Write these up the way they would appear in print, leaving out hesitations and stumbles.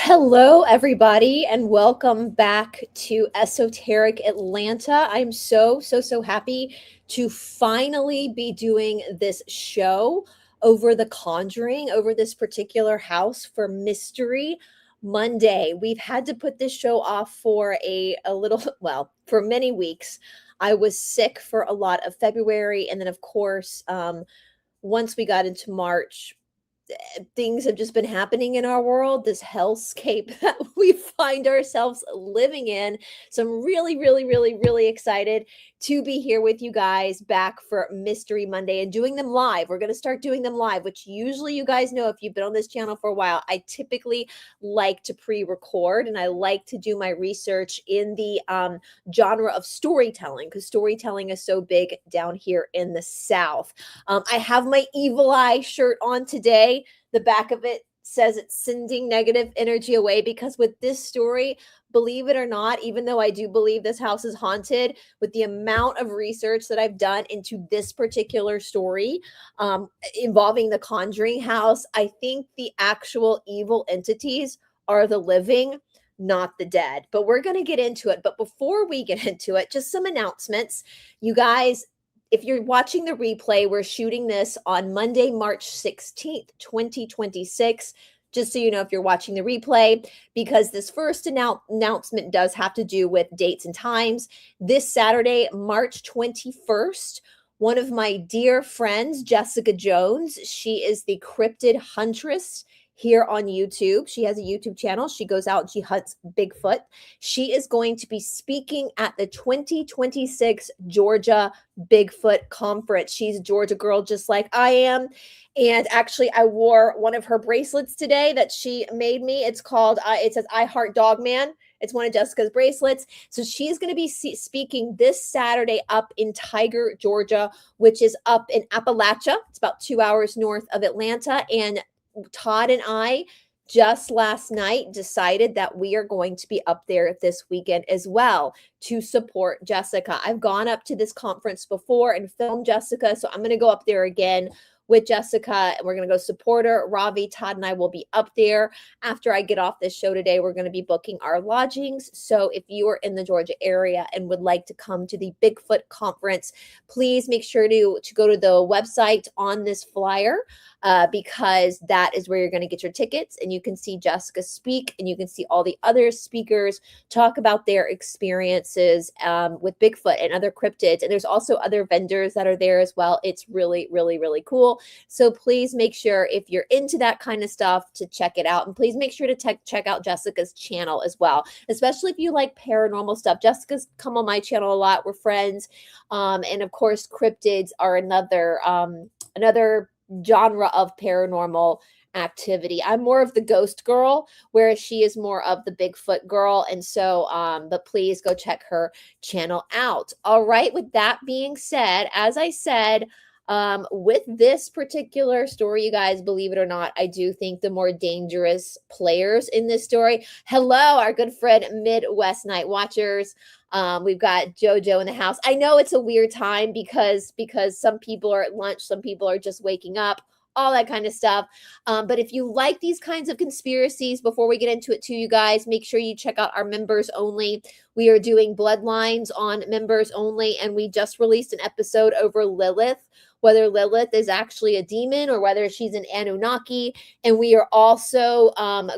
Hello, everybody, and welcome back to Esoteric Atlanta. I'm so happy to finally be doing this show over the Conjuring, over this particular house for Mystery Monday. We've had to put this show off for a little, well, for many weeks. I was sick for a lot of February, and then, of course, once we got into March, things have just been happening in our world, this hellscape that we find ourselves living in. So I'm really excited to be here with you guys back for Mystery Monday and doing them live. We're going to start doing them live, which usually you guys know if you've been on this channel for a while, I typically like to pre-record and I like to do my research in the genre of storytelling because storytelling is so big down here in the South. I have my Evil Eye shirt on today. The back of it says it's sending negative energy away because with this story, believe it or not, even though I do believe this house is haunted, with the amount of research that I've done into this particular story involving the Conjuring house, I think the actual evil entities are the living, not the dead. But we're going to get into it. But before we get into it, just some announcements. You guys, if you're watching the replay, we're shooting this on Monday, March 16th, 2026. Just so you know, if you're watching the replay, because this first announcement does have to do with dates and times. This Saturday, March 21st, one of my dear friends, Jessica Jones, she is the cryptid huntress here on YouTube. She has a YouTube channel. She goes out and she hunts Bigfoot. She is going to be speaking at the 2026 Georgia Bigfoot Conference. She's a Georgia girl just like I am. And actually, I wore one of her bracelets today that she made me. It's called, it says, I Heart Dog Man. It's one of Jessica's bracelets. So she's going to be speaking this Saturday up in Tiger, Georgia, which is up in Appalachia. It's about 2 hours north of Atlanta. And Todd and I just last night decided that we are going to be up there this weekend as well to support Jessica. I've gone up to this conference before and filmed Jessica, so I'm going to go up there again with Jessica and we're going to go support her. Ravi, Todd, and I will be up there. After I get off this show today, we're going to be booking our lodgings. So if you are in the Georgia area and would like to come to the Bigfoot conference, please make sure to go to the website on this flyer because that is where you're going to get your tickets and you can see Jessica speak and you can see all the other speakers talk about their experiences with Bigfoot and other cryptids. And there's also other vendors that are there as well. It's really cool. So please make sure if you're into that kind of stuff to check it out. And please make sure to check out Jessica's channel as well, especially if you like paranormal stuff. Jessica's come on my channel a lot. We're friends. And of course, cryptids are another genre of paranormal activity. I'm more of the ghost girl, whereas she is more of the Bigfoot girl. And so, but please go check her channel out. All right. With that being said, as I said, with this particular story, you guys, believe it or not, I do think the more dangerous players in this story. Hello, our good friend Midwest Night Watchers. We've got JoJo in the house. I know it's a weird time because some people are at lunch, some people are just waking up, all that kind of stuff. But if you like these kinds of conspiracies, before we get into it too, you guys, make sure you check out our members only. We are doing bloodlines on members only, and we just released an episode over Lilith, whether Lilith is actually a demon or whether she's an Anunnaki. And we are also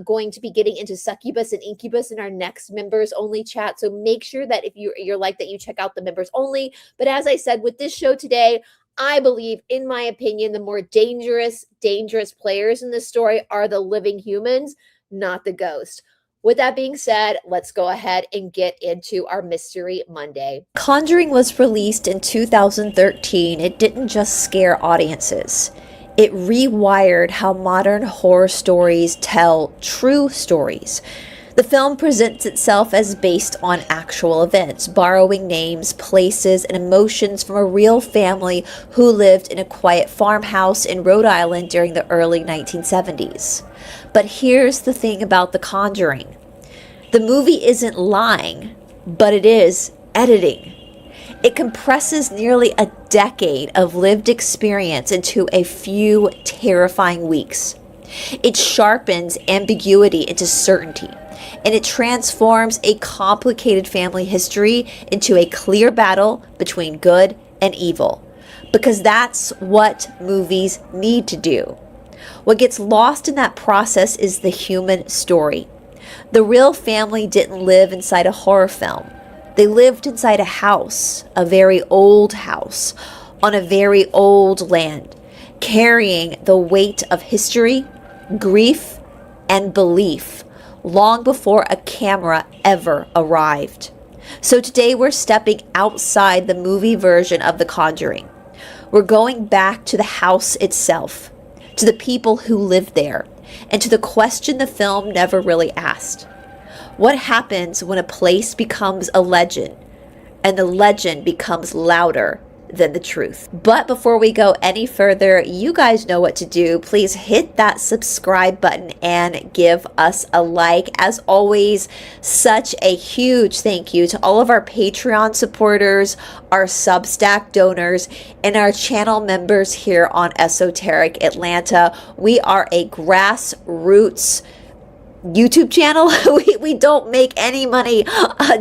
going to be getting into succubus and incubus in our next members only chat. So make sure that if you're like that, you check out the members only. But as I said, with this show today, I believe, in my opinion, the more dangerous players in this story are the living humans, not the ghost. With that being said, let's go ahead and get into our Mystery Monday. Conjuring was released in 2013. It didn't just scare audiences. It rewired how modern horror stories tell true stories. The film presents itself as based on actual events, borrowing names, places, and emotions from a real family who lived in a quiet farmhouse in Rhode Island during the early 1970s. But here's the thing about The Conjuring. The movie isn't lying, but it is editing. It compresses nearly a decade of lived experience into a few terrifying weeks. It sharpens ambiguity into certainty, and it transforms a complicated family history into a clear battle between good and evil, because that's what movies need to do. What gets lost in that process is the human story. The real family didn't live inside a horror film. They lived inside a house, a very old house, on a very old land, carrying the weight of history, grief, and belief long before a camera ever arrived. So today we're stepping outside the movie version of The Conjuring. We're going back to the house itself, to the people who lived there, and to the question the film never really asked. What happens when a place becomes a legend and the legend becomes louder than the truth? But before we go any further, you guys know what to do. Please hit that subscribe button and give us a like. As always, such a huge thank you to all of our Patreon supporters, our Substack donors, and our channel members here on Esoteric Atlanta. We are a grassroots YouTube channel. We don't make any money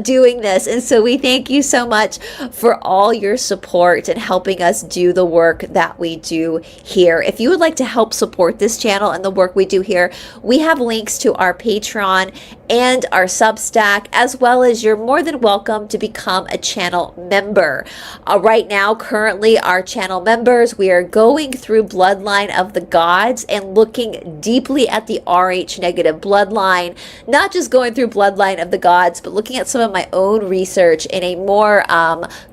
doing this, and so we thank you so much for all your support and helping us do the work that we do here. If you would like to help support this channel and the work we do here, we have links to our Patreon and our Substack, as well as you're more than welcome to become a channel member. Right now, currently, our channel members, we are going through Bloodline of the Gods and looking deeply at the Rh negative bloodline, not just going through Bloodline of the Gods, but looking at some of my own research in a more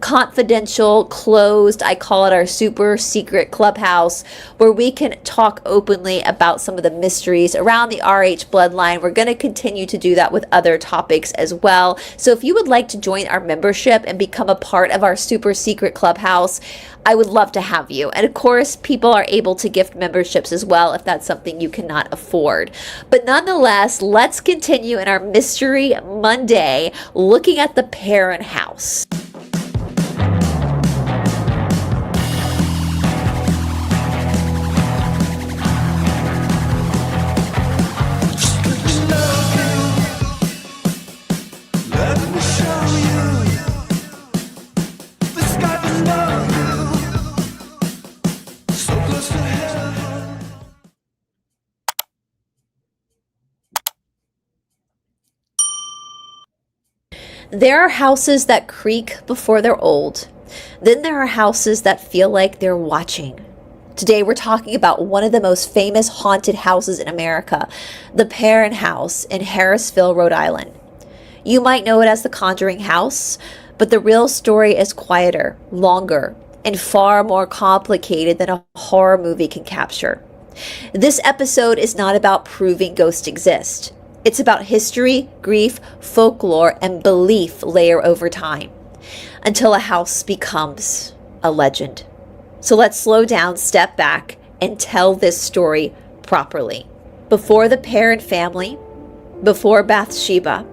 confidential, closed, I call it our super secret clubhouse, where we can talk openly about some of the mysteries around the Rh bloodline. We're going to continue to do that with other topics as well. So if you would like to join our membership and become a part of our super secret clubhouse, I would love to have you. And of course, people are able to gift memberships as well if that's something you cannot afford. But nonetheless, let's continue in our Mystery Monday looking at the parent house. There are houses that creak before they're old. Then there are houses that feel like they're watching. Today we're talking about one of the most famous haunted houses in America, the Parent House in Harrisville, Rhode Island. You might know it as the Conjuring house, but the real story is quieter, longer, and far more complicated than a horror movie can capture. This episode is not about proving ghosts exist. It's about history, grief, folklore, and belief layer over time until a house becomes a legend. So let's slow down, step back, and tell this story properly. Before the parent family, before Bathsheba,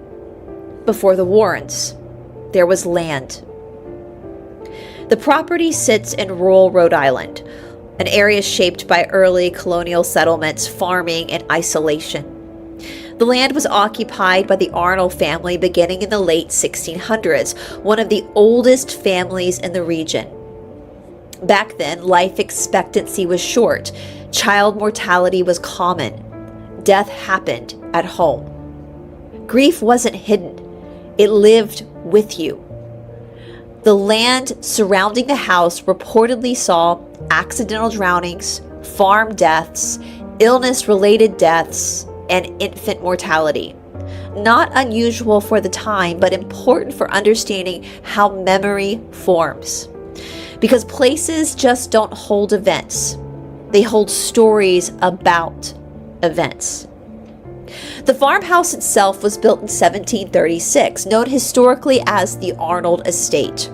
before the Warrens, there was land. The property sits in rural Rhode Island, an area shaped by early colonial settlements, farming, and isolation. The land was occupied by the Arnold family beginning in the late 1600s, one of the oldest families in the region. Back then, life expectancy was short, child mortality was common, death happened at home. Grief wasn't hidden, it lived with you. The land surrounding the house reportedly saw accidental drownings, farm deaths, illness-related deaths, and infant mortality. Not unusual for the time, but important for understanding how memory forms. Because places just don't hold events. They hold stories about events. The farmhouse itself was built in 1736, known historically as the Arnold Estate.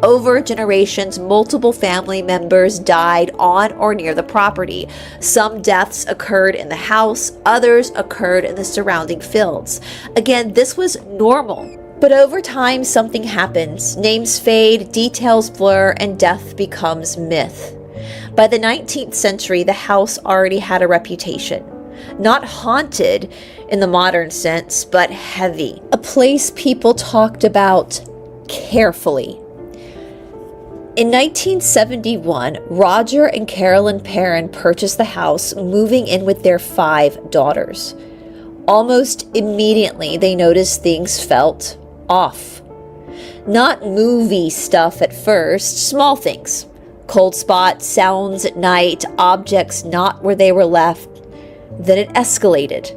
Over generations, multiple family members died on or near the property. Some deaths occurred in the house, others occurred in the surrounding fields. Again, this was normal. But over time, something happens. Names fade, details blur, and death becomes myth. By the 19th century, the house already had a reputation. Not haunted in the modern sense, but heavy. A place people talked about carefully. In 1971, Roger and Carolyn Perrin purchased the house, moving in with their 5 daughters. Almost immediately, they noticed things felt off. Not movie stuff at first, small things. Cold spots, sounds at night, objects not where they were left. Then it escalated.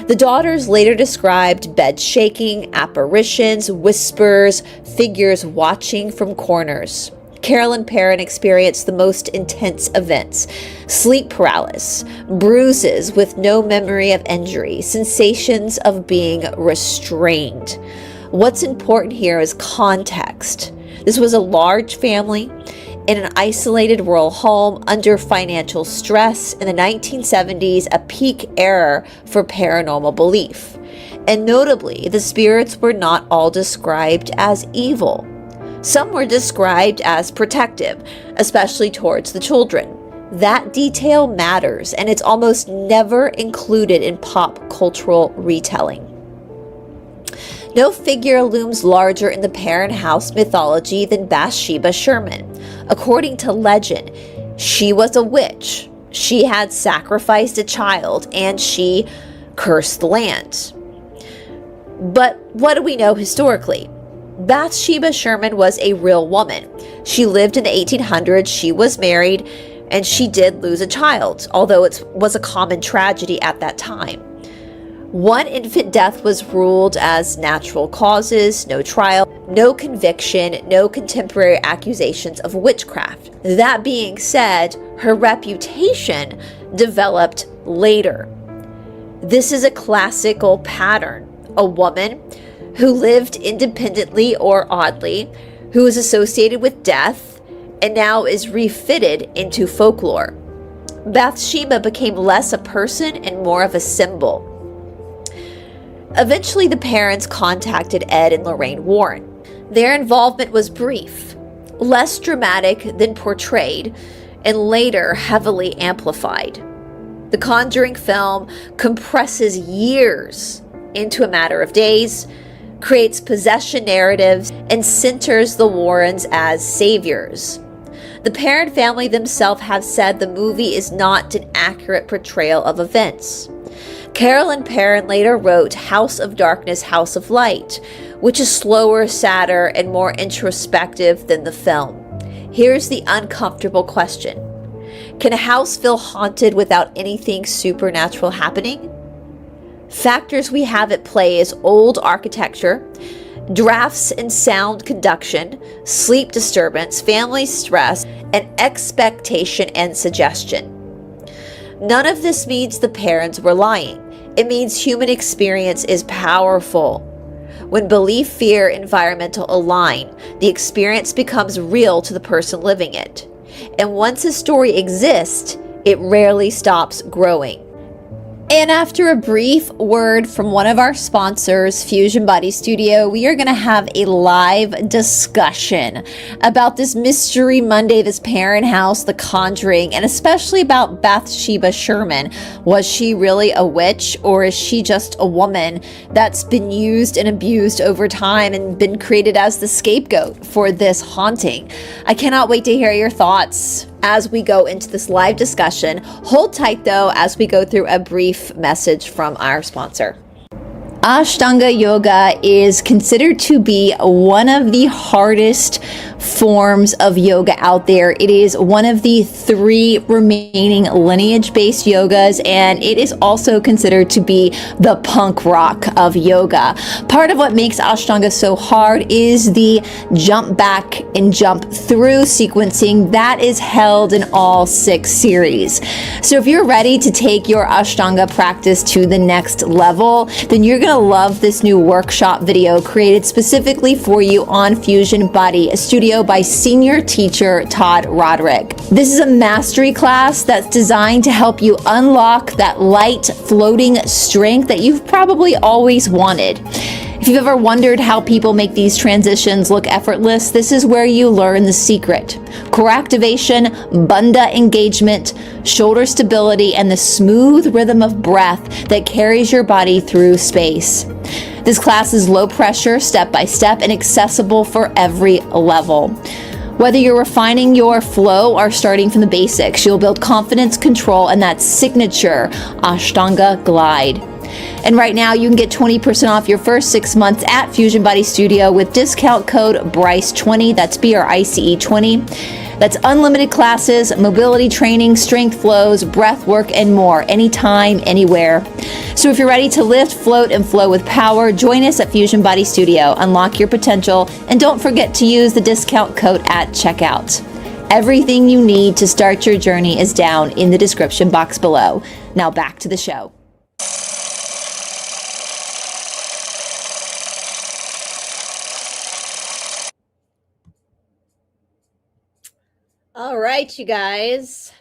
The daughters later described bed shaking, apparitions, whispers, figures watching from corners. Carolyn Perrin experienced the most intense events: sleep paralysis, bruises with no memory of injury, sensations of being restrained. What's important here is context. This was a large family in an isolated rural home under financial stress in the 1970s, a peak era for paranormal belief. And notably, the spirits were not all described as evil. Some were described as protective, especially towards the children. That detail matters, and it's almost never included in pop cultural retelling. No figure looms larger in the Perrin house mythology than Bathsheba Sherman. According to legend, she was a witch. She had sacrificed a child, and she cursed the land. But what do we know historically? Bathsheba Sherman was a real woman. She lived in the 1800s, she was married, and she did lose a child, although it was a common tragedy at that time. One infant death was ruled as natural causes, no trial, no conviction, no contemporary accusations of witchcraft. That being said, her reputation developed later. This is a classical pattern. A woman who lived independently or oddly, who is associated with death, and now is refitted into folklore. Bathsheba became less a person and more of a symbol. Eventually, the parents contacted Ed and Lorraine Warren. Their involvement was brief, less dramatic than portrayed, and later heavily amplified. The Conjuring film compresses years into a matter of days, creates possession narratives, and centers the Warrens as saviors. The Perrin family themselves have said the movie is not an accurate portrayal of events. Carolyn Perrin later wrote House of Darkness, House of Light, which is slower, sadder, and more introspective than the film. Here's the uncomfortable question. Can a house feel haunted without anything supernatural happening? Factors we have at play is old architecture, drafts and sound conduction, sleep disturbance, family stress, and expectation and suggestion. None of this means the parents were lying. It means human experience is powerful. When belief, fear, environmental align, the experience becomes real to the person living it. And once a story exists, it rarely stops growing. And after a brief word from one of our sponsors, Fusion Body Studio, we are going to have a live discussion about this Mystery Monday, this Perrin house, The Conjuring, and especially about Bathsheba Sherman. Was she really a witch, or is she just a woman that's been used and abused over time and been created as the scapegoat for this haunting? I cannot wait to hear your thoughts as we go into this live discussion. Hold tight though as we go through a brief message from our sponsor. Ashtanga yoga is considered to be one of the hardest forms of yoga out there. It is one of the 3 remaining lineage-based yogas, and it is also considered to be the punk rock of yoga. Part of what makes Ashtanga so hard is the jump back and jump through sequencing that is held in all 6 series. So if you're ready to take your Ashtanga practice to the next level, then you're going to love this new workshop video created specifically for you on Fusion Body Studio by senior teacher Todd Roderick. This is a mastery class that's designed to help you unlock that light floating strength that you've probably always wanted. If you've ever wondered how people make these transitions look effortless, this is where you learn the secret. Core activation, bandha engagement, shoulder stability, and the smooth rhythm of breath that carries your body through space. This class is low pressure, step by step, and accessible for every level. Whether you're refining your flow or starting from the basics, you'll build confidence, control, and that signature Ashtanga glide. And right now, you can get 20% off your first 6 months at Fusion Body Studio with discount code BRICE20. That's BRICE20. That's unlimited classes, mobility training, strength flows, breath work, and more, anytime, anywhere. So if you're ready to lift, float, and flow with power, join us at Fusion Body Studio. Unlock your potential, and don't forget to use the discount code at checkout. Everything you need to start your journey is down in the description box below. Now back to the show. All right, you guys.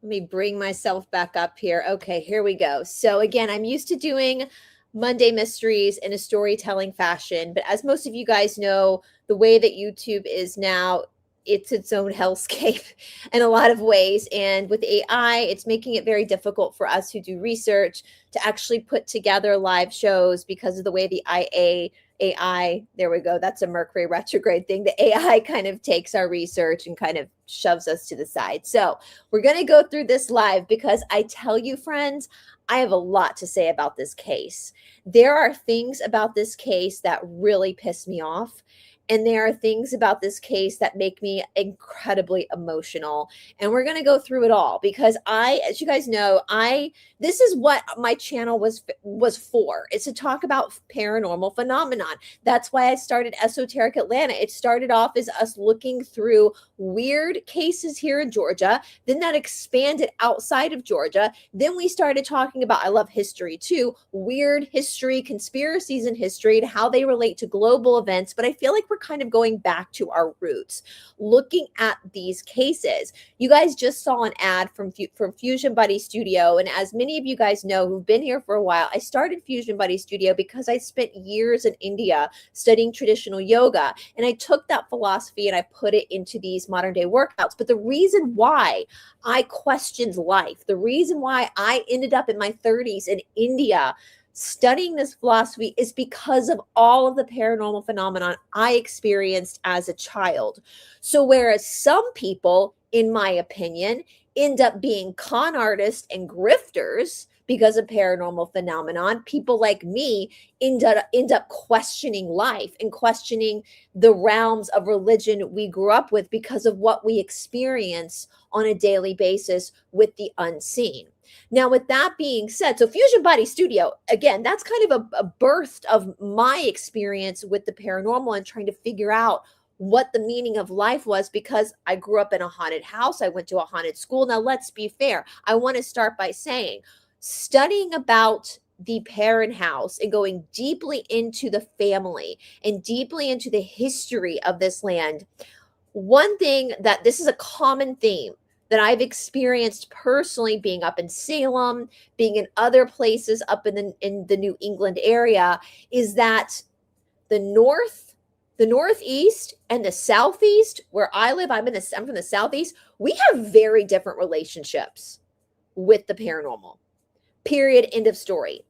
Let me bring myself back up here. Okay, here we go. So again, I'm used to doing Monday mysteries in a storytelling fashion, but as most of you guys know, the way that YouTube is now, it's its own hellscape in a lot of ways. And with AI, it's making it very difficult for us who do research to actually put together live shows because of the way the AI, there we go. That's a Mercury retrograde thing. The AI kind of takes our research and kind of shoves us to the side. So we're going to go through this live because I tell you, friends, I have a lot to say about this case. There are things about this case that really piss me off. And there are things about this case that make me incredibly emotional. And we're going to go through it all because as you guys know, this is what my channel was for. It's to talk about paranormal phenomenon. That's why I started Esoteric Atlanta. It started off as us looking through weird cases here in Georgia. Then that expanded outside of Georgia. Then we started talking about, I love history too, weird history, conspiracies in history, and how they relate to global events. But I feel like we're kind of going back to our roots, looking at these cases. You guys just saw an ad from Fusion Buddy Studio. And as many of you guys know who've been here for a while, I started Fusion Buddy Studio because I spent years in India studying traditional yoga. And I took that philosophy and I put it into these modern day workouts. But the reason why I questioned life, the reason why I ended up in my 30s in India studying this philosophy is because of all of the paranormal phenomenon I experienced as a child. So whereas some people, in my opinion, end up being con artists and grifters because of paranormal phenomenon, people like me end up questioning life and questioning the realms of religion we grew up with because of what we experience on a daily basis with the unseen. Now, with that being said, so Fusion Body Studio, again, that's kind of a birth of my experience with the paranormal and trying to figure out what the meaning of life was because I grew up in a haunted house. I went to a haunted school. Now, let's be fair. I want to start by saying studying about the parent house and going deeply into the family and deeply into the history of this land. One thing that this is a common theme that I've experienced personally being up in Salem, being in other places up in the New England area, is that the Northeast and the Southeast, where I live, I'm from the Southeast, we have very different relationships with the paranormal. Period. End of story.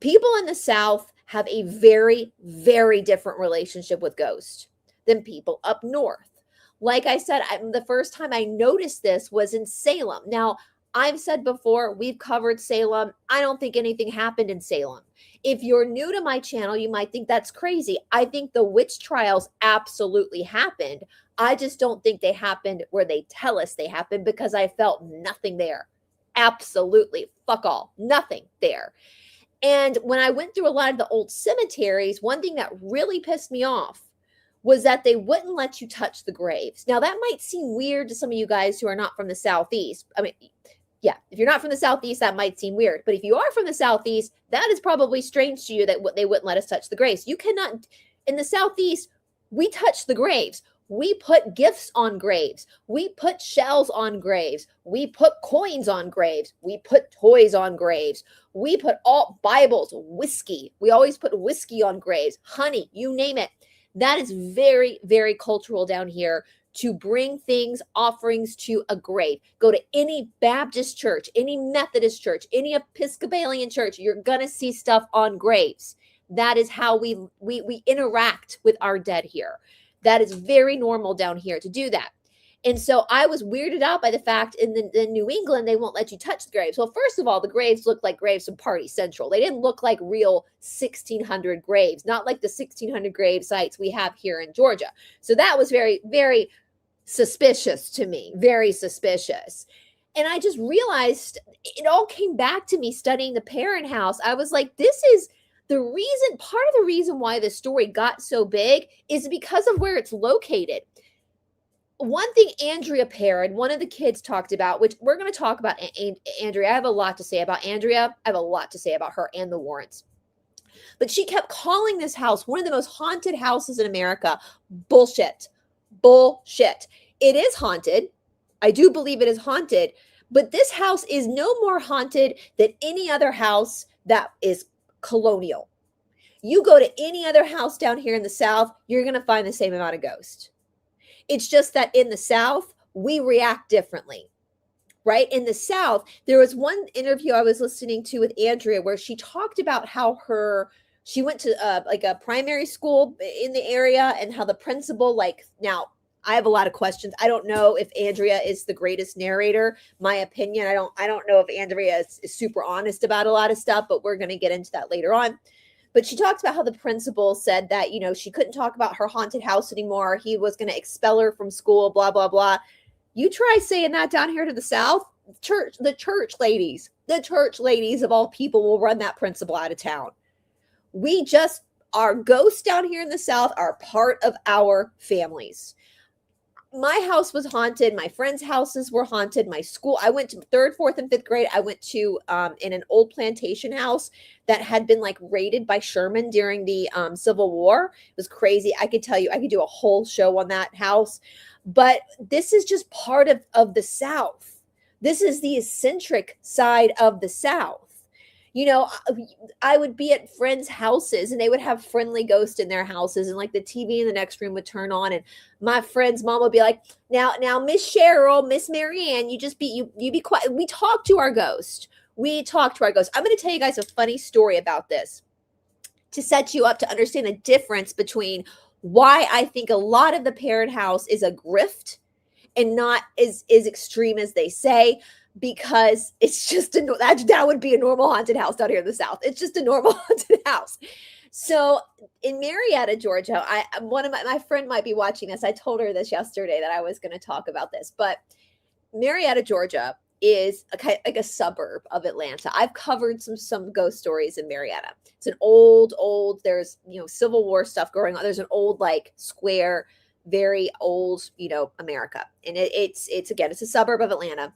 People in the South have a very, very different relationship with ghosts than people up north. Like I said, the first time I noticed this was in Salem. Now, I've said before, we've covered Salem. I don't think anything happened in Salem. If you're new to my channel, you might think that's crazy. I think the witch trials absolutely happened. I just don't think they happened where they tell us they happened because I felt nothing there. Absolutely. Fuck all. Nothing there. And when I went through a lot of the old cemeteries, one thing that really pissed me off was that they wouldn't let you touch the graves. Now, that might seem weird to some of you guys who are not from the Southeast. I mean, yeah, if you're not from the Southeast, that might seem weird. But if you are from the Southeast, that is probably strange to you that they wouldn't let us touch the graves. You cannot, in the Southeast, we touch the graves. We put gifts on graves. We put shells on graves. We put coins on graves. We put toys on graves. We put all Bibles, whiskey. We always put whiskey on graves, honey, you name it. That is very, very cultural down here to bring things, offerings to a grave. Go to any Baptist church, any Methodist church, any Episcopalian church, you're going to see stuff on graves. That is how we interact with our dead here. That is very normal down here to do that. And so I was weirded out by the fact in New England, they won't let you touch the graves. Well, first of all, the graves looked like graves from Party Central. They didn't look like real 1600 graves, not like the 1600 grave sites we have here in Georgia. So that was very, very suspicious to me, very suspicious. And I just realized it all came back to me studying the parent house. I was like, this is the reason, part of the reason why the story got so big is because of where it's located. One thing Andrea Perrin, one of the kids, talked about, which we're going to talk about Andrea. I have a lot to say about Andrea. I have a lot to say about her and the Warrens. But she kept calling this house one of the most haunted houses in America. Bullshit. Bullshit. It is haunted. I do believe it is haunted. But this house is no more haunted than any other house that is colonial. You go to any other house down here in the South, you're going to find the same amount of ghosts. It's just that in the South, we react differently, right? In the South, there was one interview I was listening to with Andrea where she talked about how she went to like a primary school in the area and how the principal, like, now I have a lot of questions. I don't know if Andrea is the greatest narrator. My opinion, I don't know if Andrea is super honest about a lot of stuff, but we're going to get into that later on. But she talked about how the principal said that, you know, she couldn't talk about her haunted house anymore. He was going to expel her from school, blah, blah, blah. You try saying that down here to the South, the church ladies of all people will run that principal out of town. Our ghosts down here in the South are part of our families. My house was haunted. My friends' houses were haunted. My school, I went to 3rd, 4th, and 5th grade. I went to in an old plantation house that had been like raided by Sherman during the Civil War. It was crazy. I could tell you, I could do a whole show on that house. But this is just part of the South. This is the eccentric side of the South. You know, I would be at friends' houses and they would have friendly ghosts in their houses, and like the TV in the next room would turn on, and my friend's mom would be like, now, Miss Cheryl, Miss Marianne, you be quiet. We talk to our ghost. I'm going to tell you guys a funny story about this to set you up to understand the difference between why I think a lot of the parent house is a grift and not as extreme as they say. Because it's just that would be a normal haunted house down here in the South. It's just a normal haunted house. So in Marietta, Georgia, my friend might be watching this. I told her this yesterday that I was going to talk about this, but Marietta, Georgia is like a suburb of Atlanta. I've covered some ghost stories in Marietta. It's an old, there's, you know, Civil War stuff going on. There's an old, like, square, very old, you know, America. And it's a suburb of Atlanta.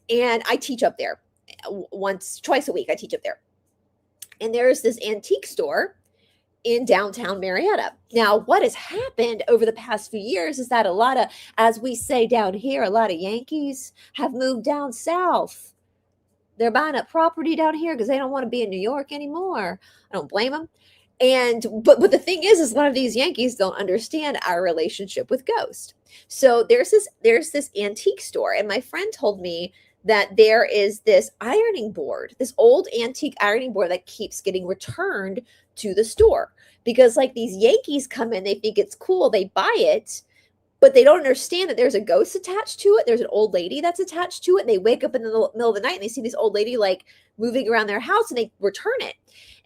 And I teach up there twice a week. I teach up there. And there's this antique store in downtown Marietta. Now, what has happened over the past few years is that a lot of, as we say down here, a lot of Yankees have moved down south. They're buying up property down here because they don't want to be in New York anymore. I don't blame them. But the thing is a lot of these Yankees don't understand our relationship with ghosts. So there's this antique store, and my friend told me that there is this ironing board, this old antique ironing board that keeps getting returned to the store because, like, these Yankees come in, they think it's cool, they buy it, but they don't understand that there's a ghost attached to it. There's an old lady that's attached to it. And they wake up in the middle of the night and they see this old lady like moving around their house, and they return it.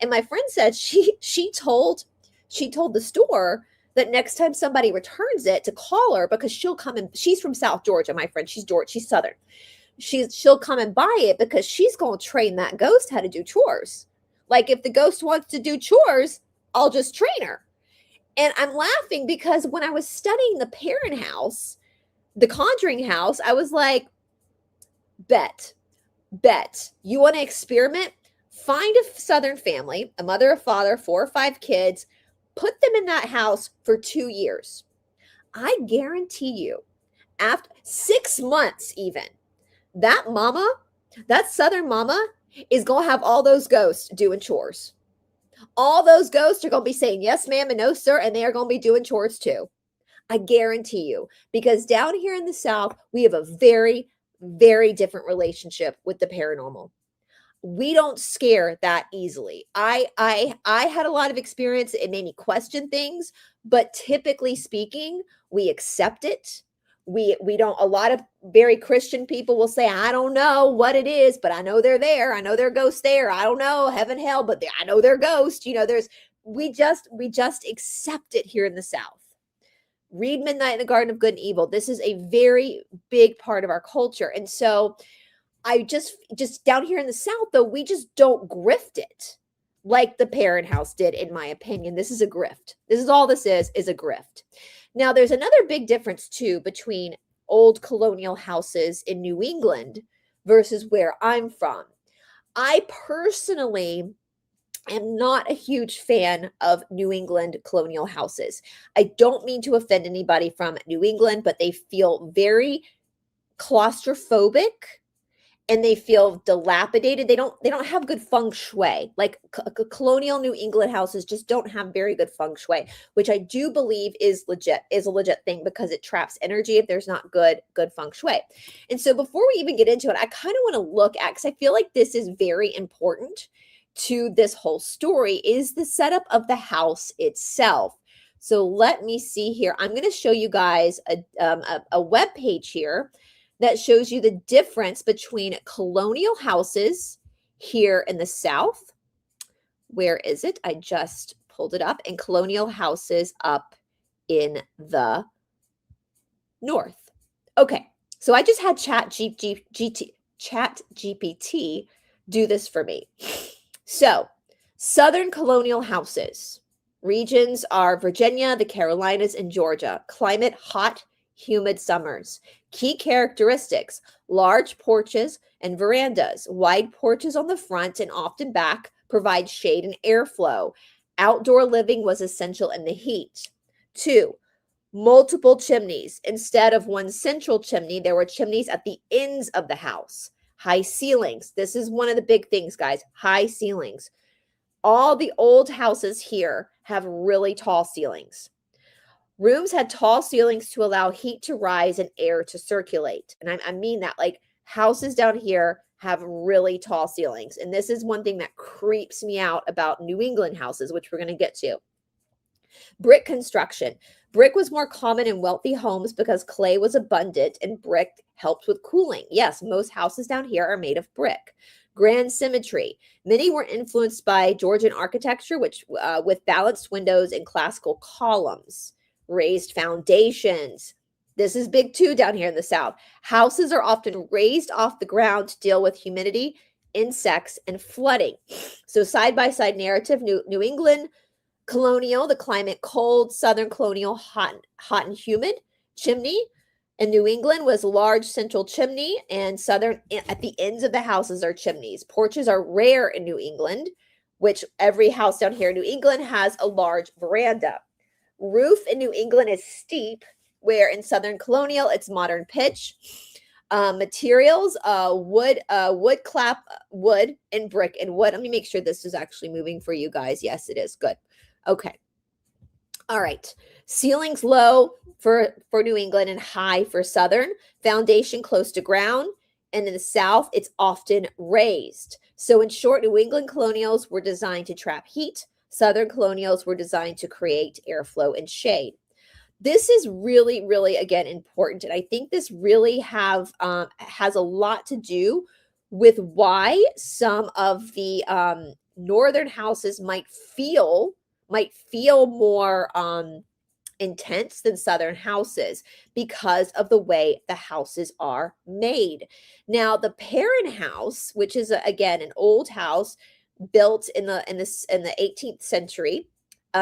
And my friend said she told the store that next time somebody returns it to call her, because she'll come in. She's from South Georgia, my friend. She's Southern. She'll come and buy it because she's going to train that ghost how to do chores. Like, if the ghost wants to do chores, I'll just train her. And I'm laughing because when I was studying the parent house, the Conjuring house, I was like, bet. You want to experiment? Find a Southern family, a mother, a father, 4 or 5 kids, put them in that house for 2 years. I guarantee you, after 6 months, even, that mama, that Southern mama, is going to have all those ghosts doing chores. All those ghosts are going to be saying yes, ma'am, and no, sir, and they are going to be doing chores too. I guarantee you, because down here in the South, we have a very, very different relationship with the paranormal. We don't scare that easily. I had a lot of experience. It made me question things, but typically speaking, we accept it. We don't, a lot of very Christian people will say, I don't know what it is, but I know they're there. I know there are ghosts there. I don't know heaven, hell, but I know they're ghosts. There's we just accept it here in the South. Read Midnight in the Garden of Good and Evil. This is a very big part of our culture. And so I just down here in the South, though, we just don't grift it like the parent house did, in my opinion. This is a grift. This is all this is a grift. Now, there's another big difference, too, between old colonial houses in New England versus where I'm from. I personally am not a huge fan of New England colonial houses. I don't mean to offend anybody from New England, but they feel very claustrophobic and they feel dilapidated. They don't have good feng shui. Like colonial New England houses just don't have very good feng shui, which I do believe is a legit thing because it traps energy if there's not good feng shui. And so before we even get into it, I kind of want to look at, because I feel like this is very important to this whole story, is the setup of the house itself. So let me see here. I'm going to show you guys a web page here that shows you the difference between colonial houses here in the South. Where is it? I just pulled it up. And colonial houses up in the North. Okay, so I just had ChatGPT do this for me. So, Southern colonial houses. Regions are Virginia, the Carolinas, and Georgia. Climate, hot, humid summers. Key characteristics: large porches and verandas. Wide porches on the front and often back provide shade and airflow. Outdoor living was essential in the heat. 2, multiple chimneys. Instead of one central chimney, there were chimneys at the ends of the house. High ceilings. This is one of the big things, guys. High ceilings. All the old houses here have really tall ceilings. Rooms had tall ceilings to allow heat to rise and air to circulate. And I mean that, like, houses down here have really tall ceilings. And this is one thing that creeps me out about New England houses, which we're going to get to. Brick construction. Brick was more common in wealthy homes because clay was abundant and brick helped with cooling. Yes, most houses down here are made of brick. Grand symmetry. Many were influenced by Georgian architecture, which with balanced windows and classical columns. Raised foundations. This is big too down here in the South. Houses are often raised off the ground to deal with humidity, insects, and flooding. So side-by-side narrative: New England colonial, the climate cold; Southern colonial, hot and humid. Chimney in New England was large central chimney, and Southern at the ends of the houses are chimneys. Porches are rare in New England, which every house down here in New England has a large veranda. Roof in New England is steep, where in Southern colonial it's modern pitch. Materials, wood and brick and wood. Let me make sure this is actually moving for you guys. Yes, it is. Good. Okay. All right. Ceilings low for New England and high for Southern. Foundation close to ground. And in the South, it's often raised. So in short, New England colonials were designed to trap heat. Southern colonials were designed to create airflow and shade. This is really, really, again, important. And I think this really has a lot to do with why some of the northern houses might feel more intense than southern houses because of the way the houses are made. Now, the parent house, which is again an old house built in the 18th century.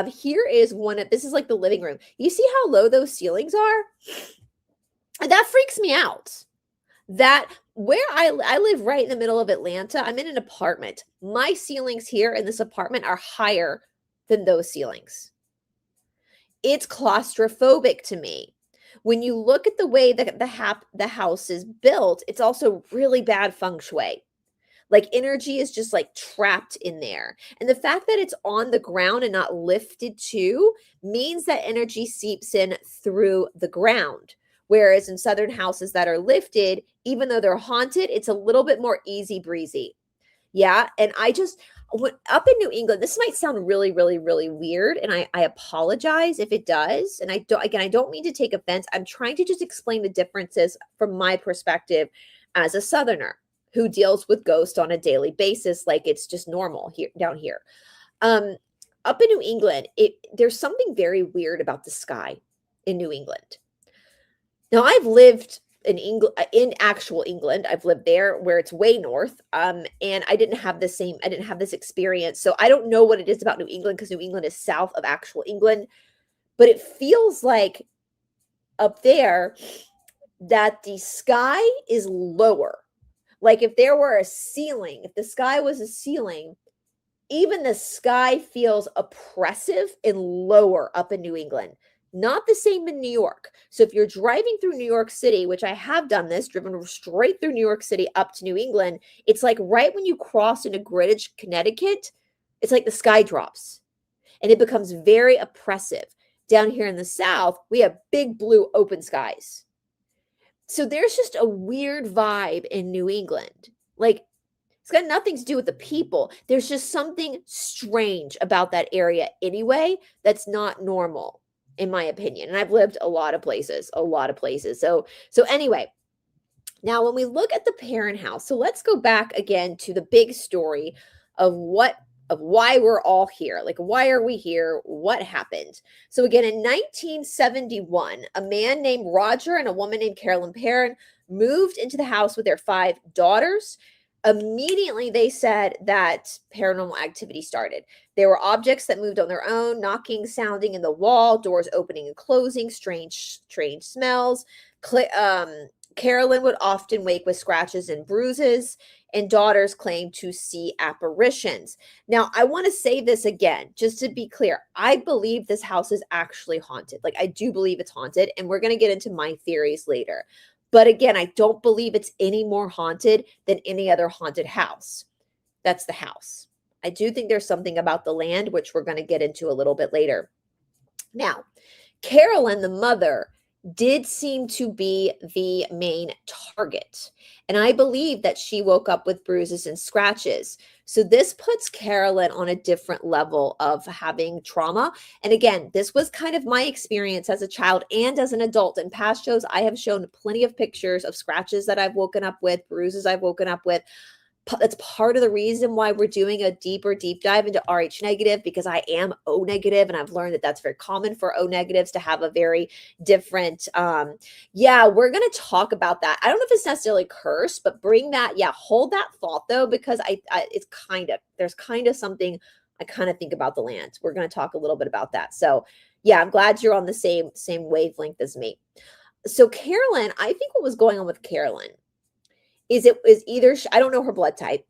Here is this is like the living room. You see how low those ceilings are? That freaks me out. That where I live right in the middle of Atlanta. I'm in an apartment. My ceilings here in this apartment are higher than those ceilings. It's claustrophobic to me. When you look at the way that the house is built, it's also really bad feng shui. Like energy is just like trapped in there. And the fact that it's on the ground and not lifted too means that energy seeps in through the ground. Whereas in southern houses that are lifted, even though they're haunted, it's a little bit more easy breezy. Yeah. And I just went up in New England. This might sound really, really, really weird. And I apologize if it does. And I don't mean to take offense. I'm trying to just explain the differences from my perspective as a southerner who deals with ghosts on a daily basis, like it's just normal here down here. Um, Up in New England, there's something very weird about the sky in New England. Now, I've lived in England, in actual England. I've lived there where it's way north. And I didn't have this experience. So I don't know what it is about New England because New England is south of actual England, but it feels like up there that the sky is lower. Like if there were a ceiling, if the sky was a ceiling, even the sky feels oppressive and lower up in New England. Not the same in New York. So if you're driving through New York City, which I have done this, driven straight through New York City up to New England, it's like right when you cross into Greenwich, Connecticut, it's like the sky drops and it becomes very oppressive. Down here in the South, we have big blue open skies. So there's just a weird vibe in New England. Like it's got nothing to do with the people. There's just something strange about that area anyway that's not normal, in my opinion. And I've lived a lot of places. So anyway, now when we look at the parent house, so let's go back again to the big story of why we're all here. Like, why are we here? What happened? So again, in 1971, a man named Roger and a woman named Carolyn Perrin moved into the house with their 5 daughters. Immediately, they said that paranormal activity started. There were objects that moved on their own, knocking, sounding in the wall, doors opening and closing, strange smells. Carolyn would often wake with scratches and bruises, and daughters claimed to see apparitions. Now, I want to say this again, just to be clear. I believe this house is actually haunted. Like, I do believe it's haunted, and we're going to get into my theories later. But again, I don't believe it's any more haunted than any other haunted house. That's the house. I do think there's something about the land, which we're going to get into a little bit later. Now, Carolyn, the mother, did seem to be the main target. And I believe that she woke up with bruises and scratches. So this puts Carolyn on a different level of having trauma. And again, this was kind of my experience as a child and as an adult. In past shows, I have shown plenty of pictures of scratches that I've woken up with, bruises I've woken up with. That's part of the reason why we're doing a deep dive into RH negative, because I am O negative, and I've learned that that's very common for O negatives to have a very different, we're going to talk about that. I don't know if it's necessarily cursed, but bring that, hold that thought though, because there's kind of something I kind of think about the land. We're going to talk a little bit about that. So yeah, I'm glad you're on the same wavelength as me. So Carolyn, I think what was going on with Carolyn is either, I don't know her blood type.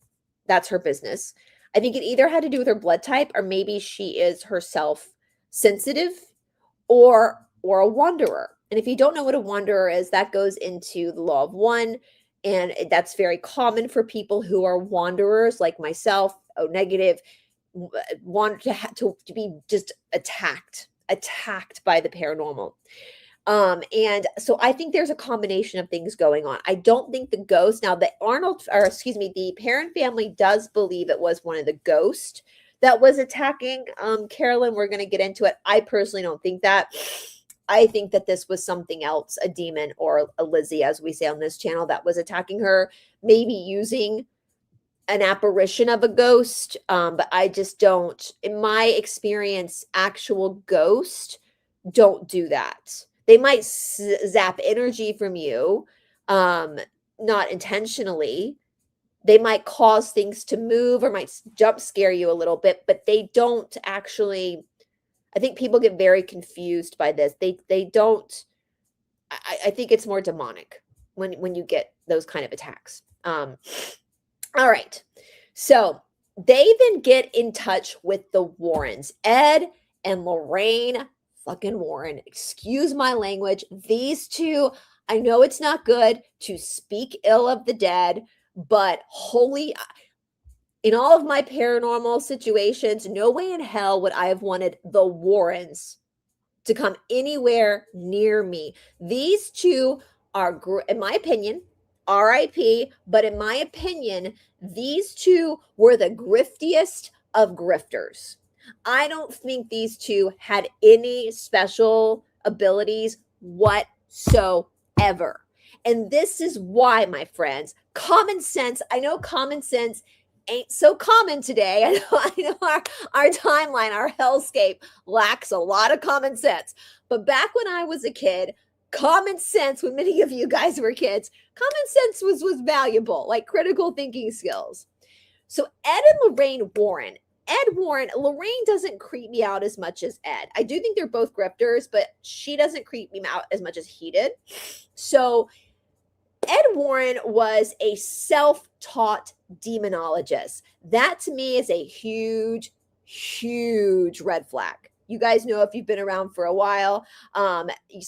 That's her business. I think it either had to do with her blood type, or maybe she is herself sensitive or a wanderer. And if you don't know what a wanderer is, that goes into the law of one. And that's very common for people who are wanderers like myself, O negative, want to be just attacked by the paranormal. And so I think there's a combination of things going on. I don't think the ghost, now the Perrin family does believe it was one of the ghosts that was attacking Carolyn. We're going to get into it. I personally don't think that. I think that this was something else, a demon or a Lizzie, as we say on this channel, that was attacking her, maybe using an apparition of a ghost. But I just don't, in my experience, actual ghosts don't do that. They might zap energy from you, not intentionally. They might cause things to move or might jump scare you a little bit, but they don't actually. I think people get very confused by this. They don't. I think it's more demonic when you get those kind of attacks. All right, so they then get in touch with the Warrens, Ed and Lorraine fucking Warren. Excuse my language. These two, I know it's not good to speak ill of the dead, but holy, in all of my paranormal situations, no way in hell would I have wanted the Warrens to come anywhere near me. These two are, in my opinion, RIP, but in my opinion, these two were the griftiest of grifters. I don't think these two had any special abilities whatsoever. And this is why, my friends, common sense, I know common sense ain't so common today. I know our timeline, our hellscape lacks a lot of common sense. But back when I was a kid, common sense, when many of you guys were kids, common sense was valuable, like critical thinking skills. So Ed and Lorraine Warren. Lorraine doesn't creep me out as much as Ed. I do think they're both grifters, but she doesn't creep me out as much as he did. So Ed Warren was a self-taught demonologist. That to me is a huge, huge red flag. You guys know if you've been around for a while.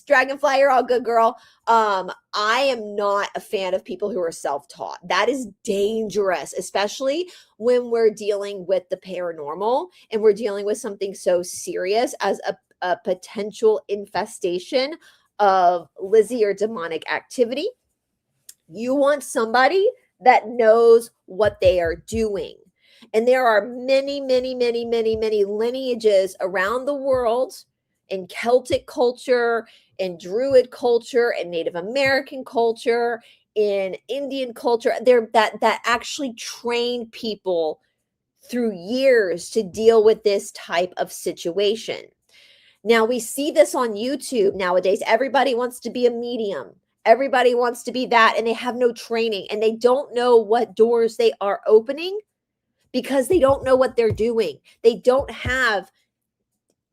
Dragonfly, you're all good, girl. I am not a fan of people who are self-taught. That is dangerous, especially when we're dealing with the paranormal and we're dealing with something so serious as a potential infestation of Lizzie or demonic activity. You want somebody that knows what they are doing. And there are many, many, many, many, many lineages around the world in Celtic culture, in Druid culture, in Native American culture, in Indian culture, there that actually train people through years to deal with this type of situation. Now we see this on YouTube nowadays. Everybody wants to be a medium. Everybody wants to be that, and they have no training, and they don't know what doors they are opening because they don't know what they're doing. They don't have,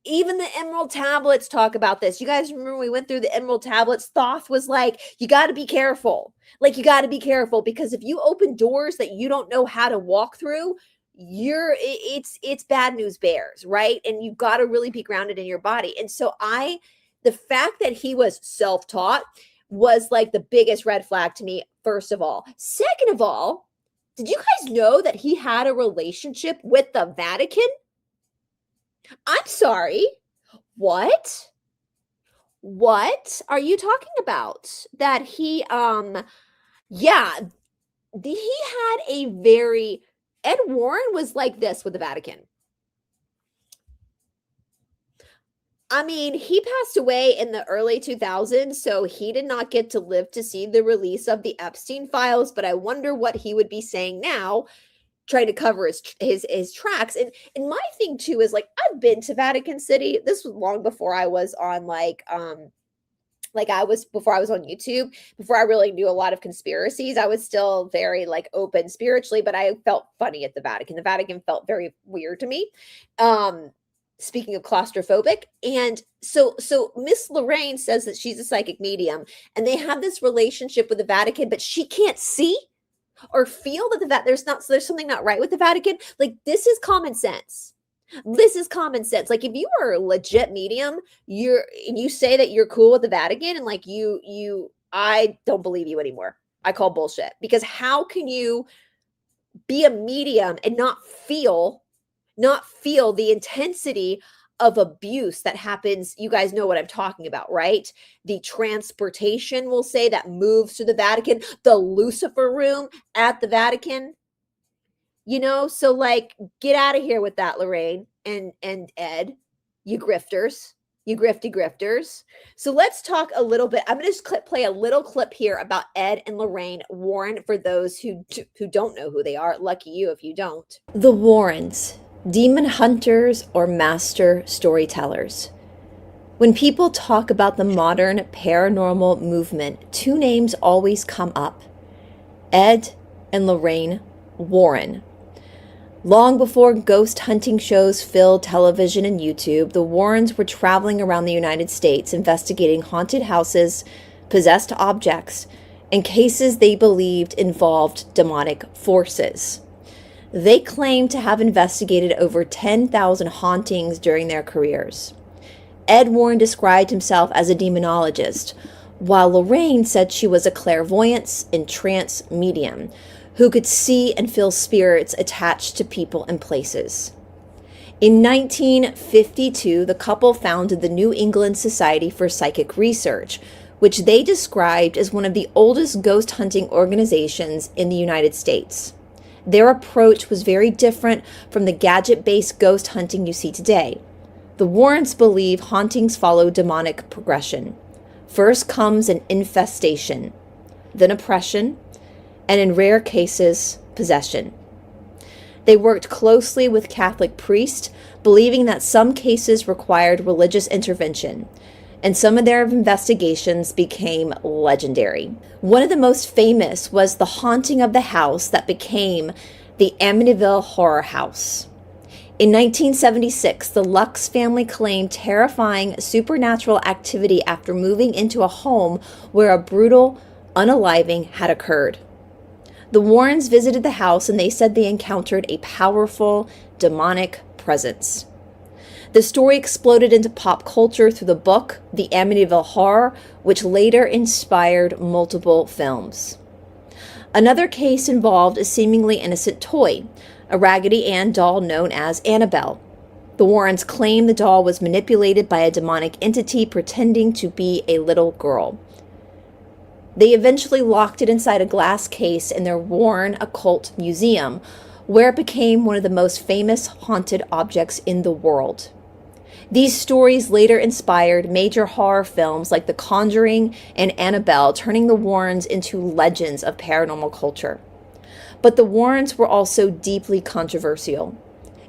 even the Emerald Tablets talk about this. You guys remember we went through the Emerald Tablets? Thoth was like, you got to be careful. Like, you got to be careful because if you open doors that you don't know how to walk through, it's bad news bears, right? And you've got to really be grounded in your body. And so the fact that he was self-taught was like the biggest red flag to me, first of all. Second of all, did you guys know that he had a relationship with the Vatican? I'm sorry. What? What are you talking about? That he, yeah, he had a very, Ed Warren was like this with the Vatican. I mean, he passed away in the early 2000s, so he did not get to live to see the release of the Epstein files, but I wonder what he would be saying now, trying to cover his tracks. And my thing too is, like, I've been to Vatican City. This was long before I was on before I was on YouTube, before I really knew a lot of conspiracies. I was still very like open spiritually, but I felt funny at the Vatican. The Vatican felt very weird to me. Speaking of claustrophobic. And so Miss Lorraine says that she's a psychic medium and they have this relationship with the Vatican, but she can't see or feel that there's something not right with the Vatican. Like, this is common sense. This is common sense. Like, if you are a legit medium, you say that you're cool with the Vatican, and like I don't believe you anymore. I call bullshit, because how can you be a medium and not feel the intensity of abuse that happens? You guys know what I'm talking about, right? The transportation, we'll say, that moves to the Vatican, the Lucifer room at the Vatican, so like, get out of here with that, Lorraine and Ed, you grifters, you grifters. So let's talk a little bit. I'm going to just play a little clip here about Ed and Lorraine Warren for those who don't know who they are. Lucky you if you don't. The Warrens, demon hunters or master storytellers. When people talk about the modern paranormal movement, two names always come up: Ed and Lorraine Warren. Long before ghost hunting shows filled television and YouTube, the Warrens were traveling around the United States investigating haunted houses, possessed objects, and cases they believed involved demonic forces. They claimed to have investigated over 10,000 hauntings during their careers. Ed Warren described himself as a demonologist, while Lorraine said she was a clairvoyance and trance medium who could see and feel spirits attached to people and places. In 1952, the couple founded the New England Society for Psychic Research, which they described as one of the oldest ghost hunting organizations in the United States. Their approach was very different from the gadget-based ghost hunting you see today. The Warrens believe hauntings follow demonic progression. First comes an infestation, then oppression, and in rare cases, possession. They worked closely with Catholic priests, believing that some cases required religious intervention, and some of their investigations became legendary. One of the most famous was the haunting of the house that became the Amityville Horror House. In 1976, the Lux family claimed terrifying supernatural activity after moving into a home where a brutal unaliving had occurred. The Warrens visited the house and they said they encountered a powerful demonic presence. The story exploded into pop culture through the book, The Amityville Horror, which later inspired multiple films. Another case involved a seemingly innocent toy, a Raggedy Ann doll known as Annabelle. The Warrens claim the doll was manipulated by a demonic entity pretending to be a little girl. They eventually locked it inside a glass case in their Warren Occult Museum, where it became one of the most famous haunted objects in the world. These stories later inspired major horror films like The Conjuring and Annabelle, turning the Warrens into legends of paranormal culture. But the Warrens were also deeply controversial.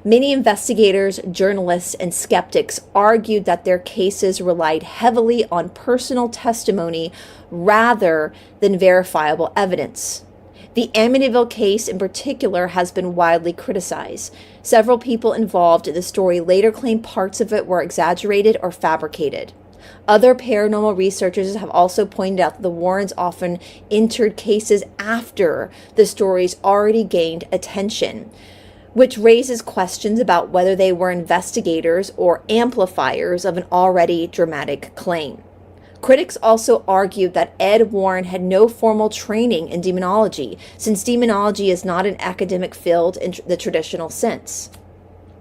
Many investigators, journalists, and skeptics argued that their cases relied heavily on personal testimony rather than verifiable evidence. The Amityville case in particular has been widely criticized. Several people involved in the story later claimed parts of it were exaggerated or fabricated. Other paranormal researchers have also pointed out that the Warrens often entered cases after the stories already gained attention, which raises questions about whether they were investigators or amplifiers of an already dramatic claim. Critics also argued that Ed Warren had no formal training in demonology, since demonology is not an academic field in the traditional sense.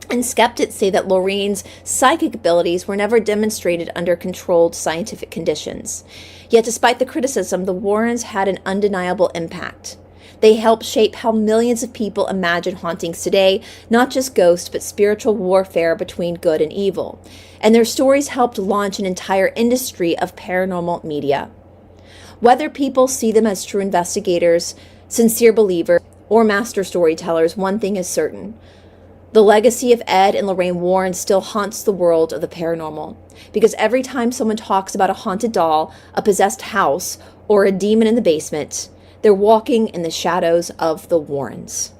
And skeptics say that Lorraine's psychic abilities were never demonstrated under controlled scientific conditions. Yet despite the criticism, the Warrens had an undeniable impact. They helped shape how millions of people imagine hauntings today, not just ghosts, but spiritual warfare between good and evil. And their stories helped launch an entire industry of paranormal media. Whether people see them as true investigators, sincere believers, or master storytellers, one thing is certain. The legacy of Ed and Lorraine Warren still haunts the world of the paranormal. Because every time someone talks about a haunted doll, a possessed house, or a demon in the basement, they're walking in the shadows of the Warrens.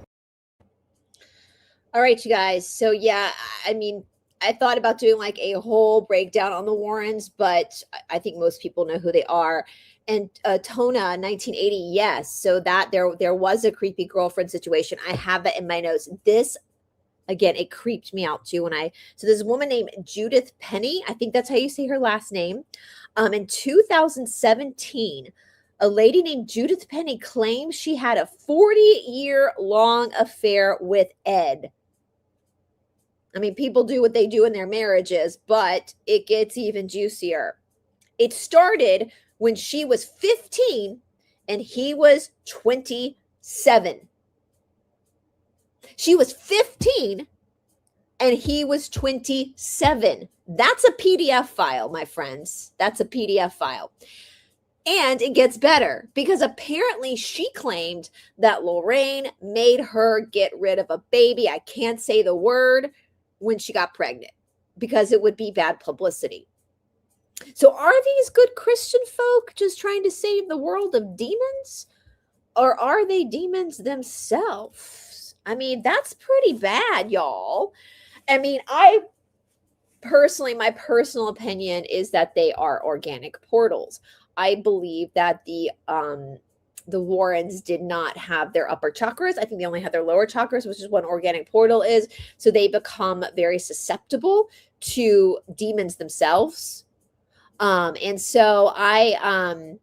All right, you guys. So yeah, I mean, I thought about doing like a whole breakdown on the Warrens, but I think most people know who they are. And Tona, 1980, yes. So that there was a creepy girlfriend situation. I have that in my notes. This, again, it creeped me out too so there's a woman named Judith Penny. I think that's how you say her last name. In 2017, a lady named Judith Penny claims she had a 40-year-long affair with Ed. I mean, people do what they do in their marriages, but it gets even juicier. It started when she was 15 and he was 27. She was 15 and he was 27. That's a PDF file, my friends. That's a PDF file. And it gets better because apparently she claimed that Lorraine made her get rid of a baby. I can't say the word when she got pregnant because it would be bad publicity. So are these good Christian folk just trying to save the world of demons? Or are they demons themselves? I mean, that's pretty bad, y'all. I mean, my personal opinion is that they are organic portals. I believe that the the Warrens did not have their upper chakras. I think they only had their lower chakras, which is what an organic portal is. So they become very susceptible to demons themselves. And so I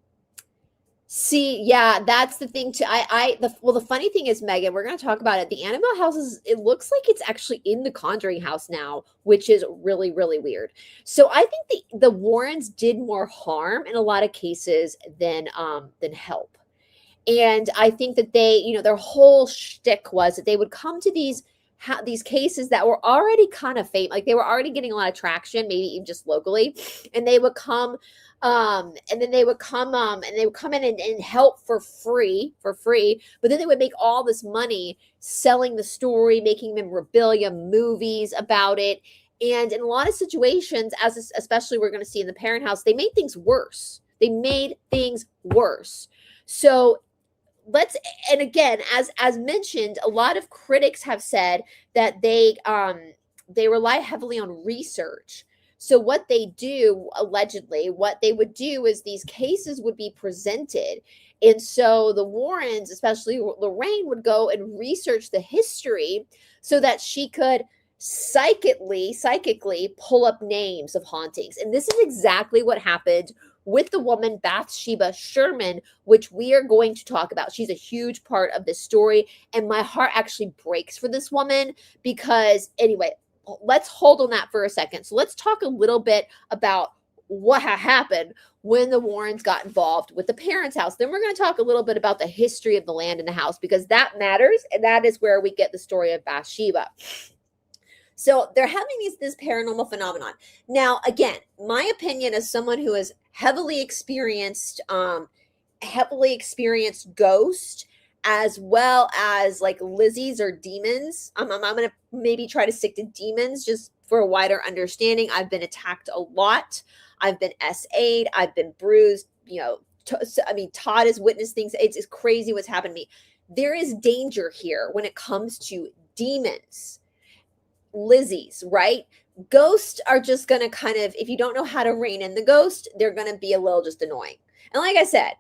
see, yeah, that's the thing too. The funny thing is, Megan, we're going to talk about it. The Annabelle house it looks like it's actually in the Conjuring house now, which is really, really weird. So I think the Warrens did more harm in a lot of cases than help. And I think that they, their whole shtick was that they would come to these cases that were already kind of famous, like they were already getting a lot of traction, maybe even just locally, and they would come, and then they would come, in and help for free, but then they would make all this money selling the story, making memorabilia, movies about it, and in a lot of situations, especially we're going to see in the Parent House, they made things worse. So and again, as mentioned, a lot of critics have said that they rely heavily on research. So what they do, allegedly, what they would do is these cases would be presented. And so the Warrens, especially Lorraine, would go and research the history so that she could psychically pull up names of hauntings. And this is exactly what happened with the woman Bathsheba Sherman, which we are going to talk about. She's a huge part of this story, and my heart actually breaks for this woman because, anyway, let's hold on that for a second. So let's talk a little bit about what happened when the Warrens got involved with the Parents' house. Then we're going to talk a little bit about the history of the land and the house, because that matters, and that is where we get the story of Bathsheba. So they're having this paranormal phenomenon. Now, again, my opinion as someone who has heavily experienced ghost, as well as like Lizzies or demons. I'm going to maybe try to stick to demons just for a wider understanding. I've been attacked a lot. I've been SA'd. I've been bruised. Todd has witnessed things. It's crazy what's happened to me. There is danger here when it comes to demons. Lizzies, right? Ghosts are just going to kind of, if you don't know how to rein in the ghost, they're going to be a little just annoying. And like I said,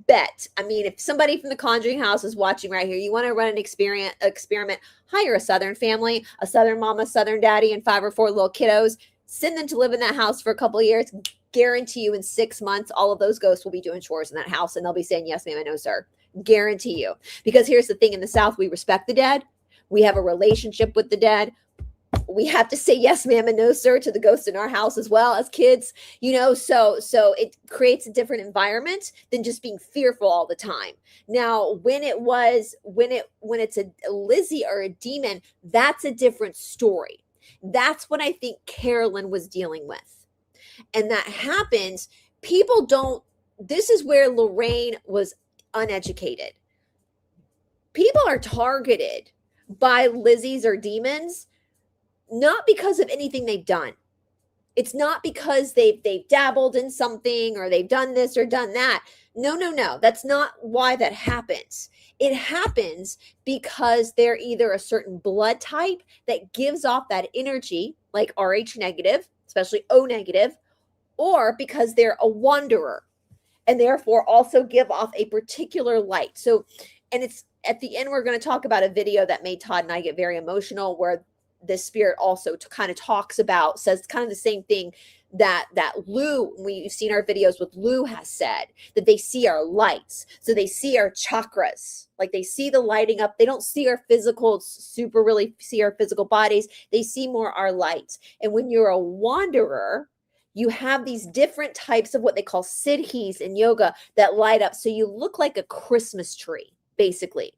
if somebody from the Conjuring house is watching right here, you want to run an experiment, hire a Southern family, a Southern mama, Southern daddy, and 5 or 4 little kiddos, send them to live in that house for a couple of years. Guarantee you in 6 months, all of those ghosts will be doing chores in that house, and they'll be saying, yes, ma'am, and no, sir. Guarantee you. Because here's the thing, in the South, we respect the dead. We have a relationship with the dead. We have to say yes, ma'am, and no, sir, to the ghosts in our house as well as kids, so it creates a different environment than just being fearful all the time. Now, when it's a Lizzie or a demon, that's a different story. That's what I think Carolyn was dealing with. And that happens. This is where Lorraine was uneducated. People are targeted by Lizzies or demons not because of anything they've done. It's not because they've dabbled in something or they've done this or done that. No. That's not why that happens. It happens because they're either a certain blood type that gives off that energy, like Rh negative, especially O negative, or because they're a wanderer and therefore also give off a particular light. So, and it's at the end, we're going to talk about a video that made Todd and I get very emotional, where this spirit also kind of says kind of the same thing that Lou, we've seen our videos with Lou, has said, that they see our lights. So they see our chakras, like they see the lighting up. They don't see our really see our physical bodies. They see more our lights. And when you're a wanderer, you have these different types of what they call siddhis in yoga that light up. So you look like a Christmas tree, basically.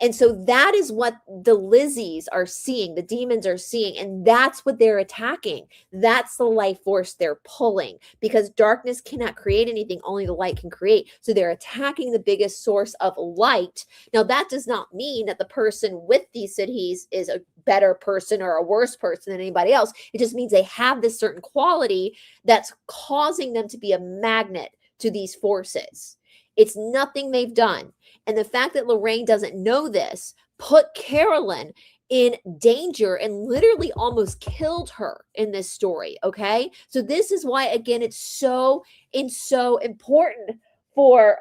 And so that is what the Lizzies are seeing, the demons are seeing, and that's what they're attacking. That's the life force they're pulling, because darkness cannot create anything, only the light can create. So they're attacking the biggest source of light. Now, that does not mean that the person with these siddhis is a better person or a worse person than anybody else. It just means they have this certain quality that's causing them to be a magnet to these forces. It's nothing they've done. And the fact that Lorraine doesn't know this put Carolyn in danger and literally almost killed her in this story. Okay. So this is why, again, it's so important for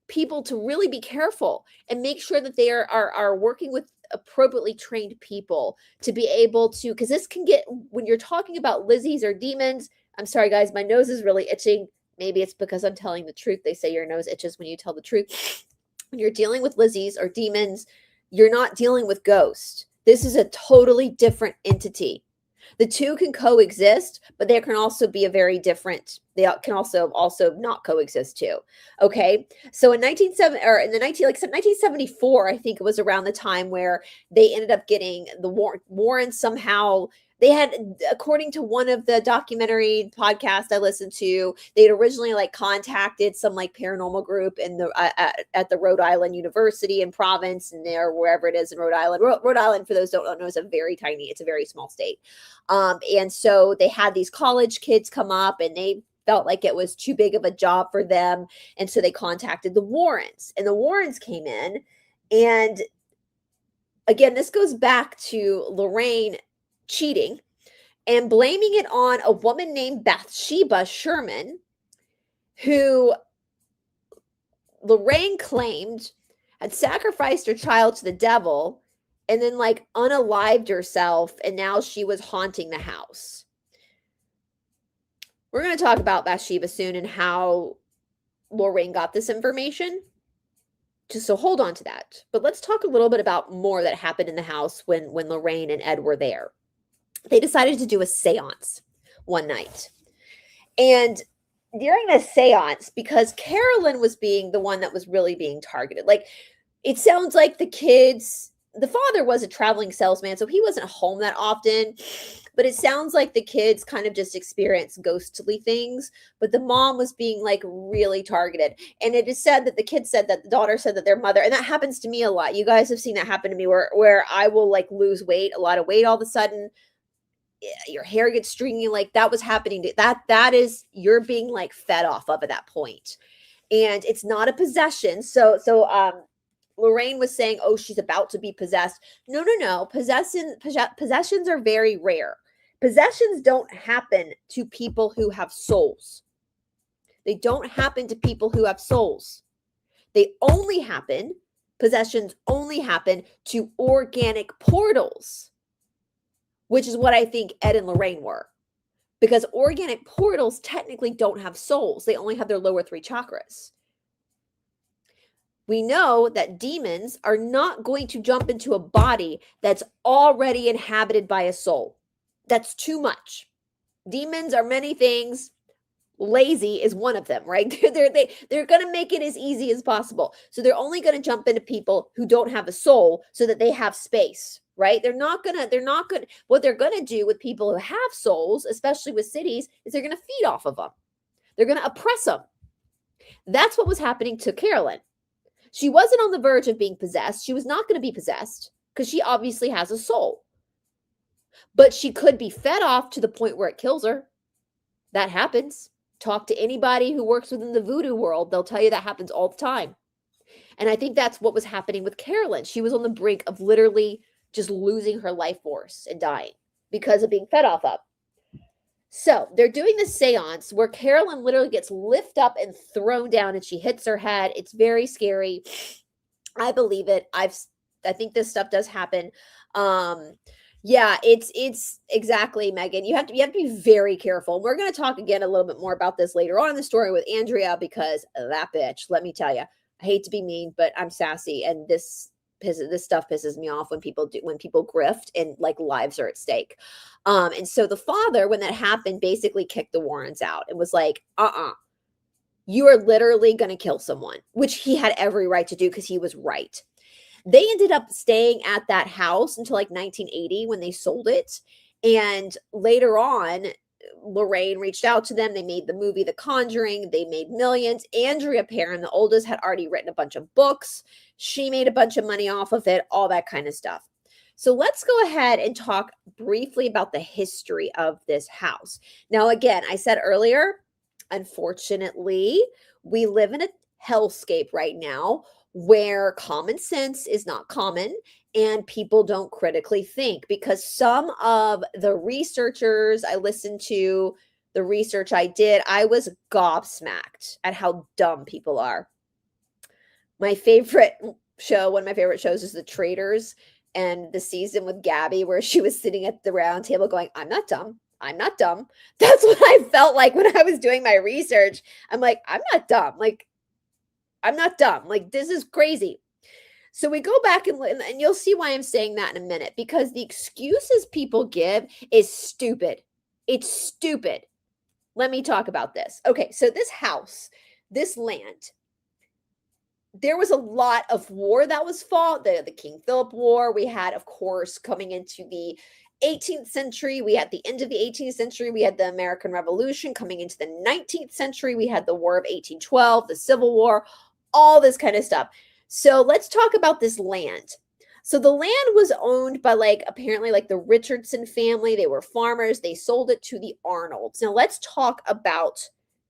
people to really be careful and make sure that they are working with appropriately trained people to be able to, because this can get, when you're talking about Lizzies or demons, I'm sorry guys, my nose is really itching. Maybe it's because I'm telling the truth. They say your nose itches when you tell the truth. When you're dealing with Lizzies or demons, you're not dealing with ghosts. This is a totally different entity. The two can coexist, but they can also be a very different, they can also not coexist too. Okay. So in 1970, or in the 1974, I think it was around the time where they ended up getting the Warrens somehow. They had, according to one of the documentary podcasts I listened to, they had originally like contacted some like paranormal group in the at the Rhode Island University and province, and there, wherever it is in Rhode Island. Rhode Island, for those who don't know, is it's a very small state. And so they had these college kids come up, and they felt like it was too big of a job for them, and so they contacted the Warrens, and the Warrens came in, and again, this goes back to Lorraine cheating and blaming it on a woman named Bathsheba Sherman, who Lorraine claimed had sacrificed her child to the devil and then like unalived herself, and now she was haunting the house. We're going to talk about Bathsheba soon and how Lorraine got this information. So hold on to that. But let's talk a little bit about more that happened in the house when Lorraine and Ed were there. They decided to do a seance one night. And during this seance, because Carolyn was being the one that was really being targeted, like it sounds like the father was a traveling salesman, so he wasn't home that often, but it sounds like the kids kind of just experienced ghostly things, but the mom was being like really targeted. And it is said that the daughter said that their mother, and that happens to me a lot. You guys have seen that happen to me where I will like lose weight, a lot of weight all of a sudden. Your hair gets stringy, like that was happening to that is, you're being like fed off of at that point. And it's not a possession. So Lorraine was saying, oh, she's about to be possessed. No. Possessions are very rare. Possessions don't happen to people who have souls. They don't happen to people who have souls. Possessions only happen to organic portals, which is what I think Ed and Lorraine were. Because organic portals technically don't have souls. They only have their lower 3 chakras. We know that demons are not going to jump into a body that's already inhabited by a soul. That's too much. Demons are many things. Lazy is one of them, right? They're going to make it as easy as possible. So they're only going to jump into people who don't have a soul so that they have space, right? What they're going to do with people who have souls, especially with cities, is they're going to feed off of them. They're going to oppress them. That's what was happening to Carolyn. She wasn't on the verge of being possessed. She was not going to be possessed because she obviously has a soul. But she could be fed off to the point where it kills her. That happens. Talk to anybody who works within the voodoo world. They'll tell you that happens all the time. And I think that's what was happening with Carolyn. She was on the brink of literally just losing her life force and dying because of being fed off of. So they're doing this seance where Carolyn literally gets lifted up and thrown down and she hits her head. It's very scary. I believe it. I think this stuff does happen. Yeah, it's exactly, Megan. You have to be very careful. We're going to talk again a little bit more about this later on in the story with Andrea, because that bitch, let me tell you, I hate to be mean, but I'm sassy, and this stuff pisses me off when people grift and like lives are at stake. And so the father, when that happened, basically kicked the Warrens out and was like, you are literally going to kill someone, which he had every right to do because he was right. They ended up staying at that house until like 1980 when they sold it. And later on, Lorraine reached out to them. They made the movie The Conjuring. They made millions. Andrea Perron, the oldest, had already written a bunch of books. She made a bunch of money off of it, all that kind of stuff. So let's go ahead and talk briefly about the history of this house. Now, again, I said earlier, unfortunately, we live in a hellscape right now where common sense is not common and people don't critically think, because some of the researchers I listened to, the research I did, I was gobsmacked at how dumb people are. My favorite show, one of my favorite shows is The Traitors, and the season with Gabby where she was sitting at the round table going, I'm not dumb. I'm not dumb. That's what I felt like when I was doing my research. I'm like, I'm not dumb. Like, I'm not dumb. Like, this is crazy. So we go back and you'll see why I'm saying that in a minute, because the excuses people give is stupid. It's stupid. Let me talk about this. Okay, so this house, this land, there was a lot of war that was fought. The King Philip War. We had, of course, coming into the 18th century. We had the end of the 18th century. We had the American Revolution coming into the 19th century. We had the War of 1812, the Civil War, all this kind of stuff. So let's talk about this land. So the land was owned by apparently the Richardson family. They were farmers. They sold it to the Arnolds. Now let's talk about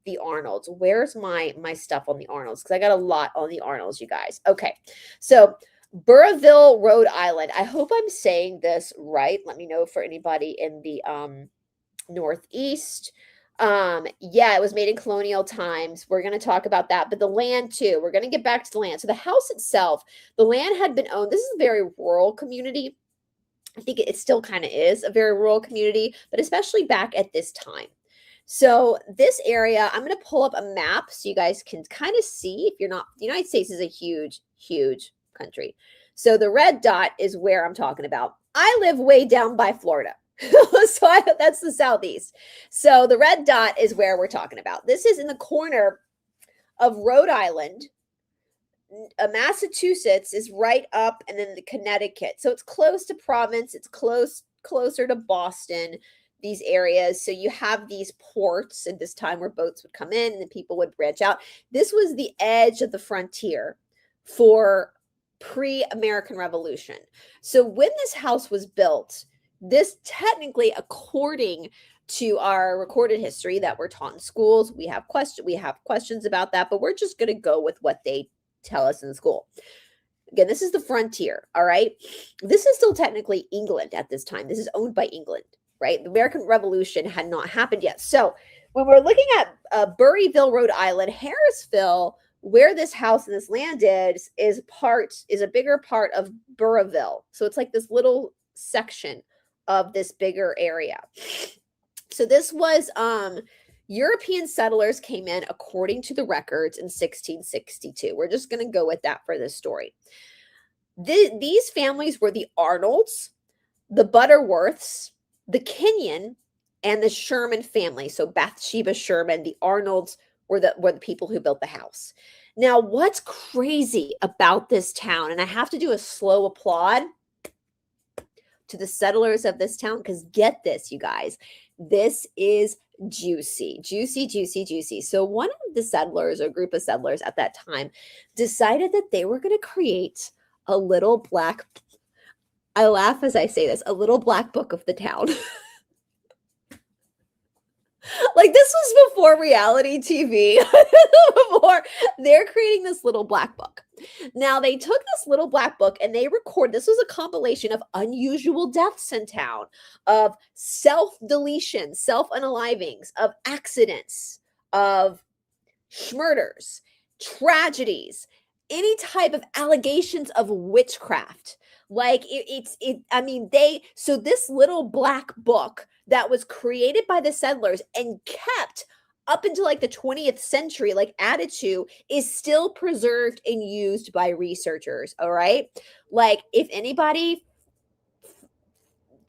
the Arnolds. Where's my stuff on the Arnolds? Because I got a lot on the Arnolds, you guys. Okay. So Burrillville, Rhode Island. I hope I'm saying this right. Let me know for anybody in the Northeast. Yeah, it was made in colonial times. We're going to talk about that, but the land too. We're going to get back to the land. So the house itself, the land had been owned. This is a very rural community. I think it still kind of is a very rural community, but especially back at this time. So this area, I'm going to pull up a map so you guys can kind of see. If you're not, the United States is a huge, huge country. So the red dot is where I'm talking about. I live way down by Florida. So that's the southeast. So the red dot is where we're talking about. This is in the corner of Rhode Island. Massachusetts is right up, and then the Connecticut. So it's close to Providence. It's closer to Boston, these areas. So you have these ports at this time where boats would come in and the people would branch out. This was the edge of the frontier for pre-American Revolution. So when this house was built, this technically, according to our recorded history that we're taught in schools, we have questions about that, but we're just going to go with what they tell us in school. Again, this is the frontier, all right? This is still technically England at this time. This is owned by England, right? The American Revolution had not happened yet. So when we're looking at Burrillville, Rhode Island, Harrisville, where this house and this land is a bigger part of Burrillville. So it's like this little section of this bigger area. So this was European settlers came in according to the records in 1662. We're just going to go with that for this story. These families were the Arnolds, the Butterworths, the Kenyon, and the Sherman family. So Bathsheba, Sherman, the Arnolds were the people who built the house. Now, what's crazy about this town, and I have to do a slow applaud to the settlers of this town, because get this, you guys, this is juicy, juicy, juicy, juicy. So one of the settlers, or group of settlers at that time, decided that they were going to create a little black, I laugh as I say this, a little black book of the town. Like, this was before reality TV. Before they're creating this little black book. Now, they took this little black book and they this was a compilation of unusual deaths in town, of self-deletions, self-unalivings, of accidents, of murders, tragedies, any type of allegations of witchcraft. Like so this little black book that was created by the settlers and kept up until like the 20th century, like added to, is still preserved and used by researchers. All right. Like, if anybody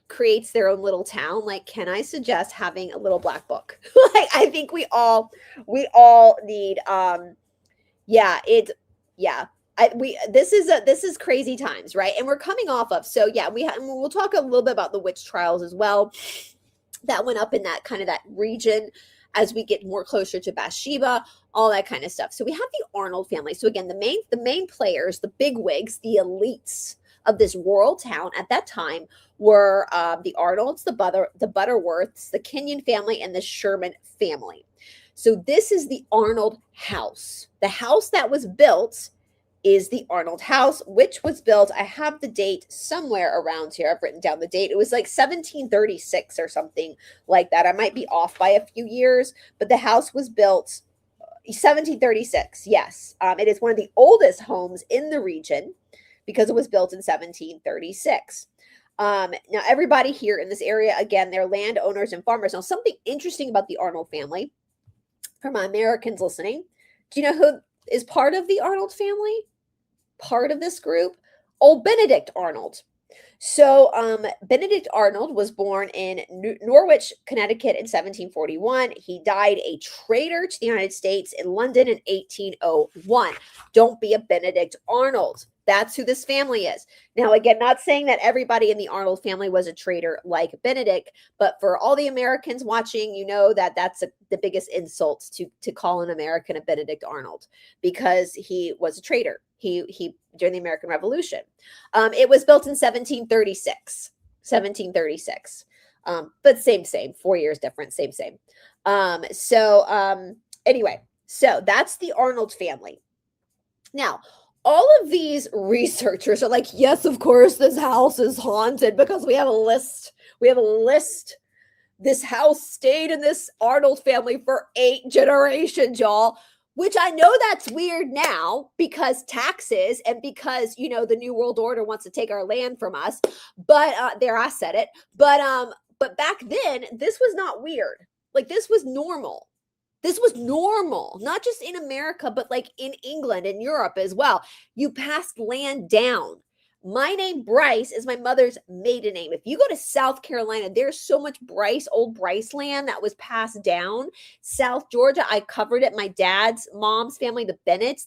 creates their own little town, like, can I suggest having a little black book? Like, I think we all need, this is crazy times, right? And we're coming off of, so yeah, we'll talk a little bit about the witch trials as well. That went up in that kind of that region as we get more closer to Bathsheba, all that kind of stuff. So we have the Arnold family. So again, the main players, the bigwigs, the elites of this rural town at that time were the Arnolds, the Butterworths, the Kenyon family, and the Sherman family. So this is the Arnold house. The house that was built is the Arnold house, which was built, I have the date somewhere around here. I've written down the date. It was like 1736 or something like that. I might be off by a few years, but the house was built 1736, yes. It is one of the oldest homes in the region because it was built in 1736. Now, everybody here in this area, again, they're landowners and farmers. Now, something interesting about the Arnold family, for my Americans listening, do you know who is part of the Arnold family? Part of this group? Old Benedict Arnold. So, Benedict Arnold was born in Norwich, Connecticut in 1741. He died a traitor to the United States in London in 1801. Don't be a Benedict Arnold. That's who this family is. Now, again, not saying that everybody in the Arnold family was a traitor like Benedict, but for all the Americans watching, you know that that's the biggest insult to call an American a Benedict Arnold, because he was a traitor. He during the American Revolution. It was built in 1736. 1736. But same, 4 years different, same. Anyway, so that's the Arnold family. Now, all of these researchers are like, yes, of course, this house is haunted because we have a list. We have a list. This house stayed in this Arnold family for 8 generations, y'all. Which I know that's weird now because taxes and because, you know, the New World Order wants to take our land from us. But there, I said it. But back then, this was not weird. Like, this was normal. This was normal, not just in America, but like in England and Europe as well. You passed land down. My name, Bryce, is my mother's maiden name. If you go to South Carolina, there's so much old Bryce land that was passed down. South Georgia, I covered it. My dad's mom's family, the Bennets,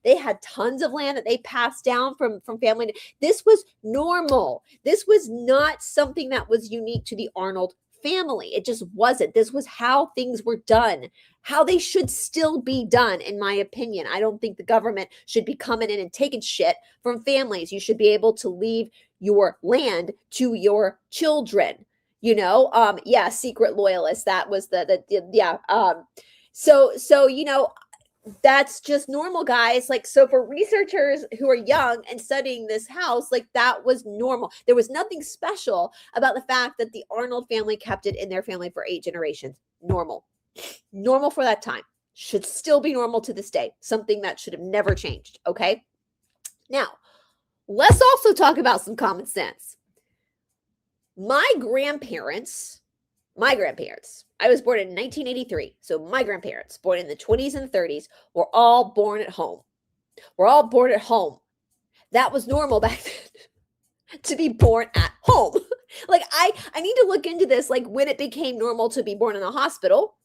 they had tons of land that they passed down from family. This was normal. This was not something that was unique to the Arnold family. It just wasn't. This was how things were done, how they should still be done, in my opinion. I don't think the government should be coming in and taking shit from families. You should be able to leave your land to your children. You know, secret loyalists. That was So you know, that's just normal, guys. Like, so for researchers who are young and studying this house, like, that was normal. There was nothing special about the fact that the Arnold family kept it in their family for 8 generations. Normal for that time. Should still be normal to this day. Something that should have never changed. Okay. Now, let's also talk about some common sense. My grandparents, I was born in 1983. So my grandparents, born in the 20s and 30s, were all born at home. That was normal back then, to be born at home. Like, I need to look into this, like, when it became normal to be born in a hospital,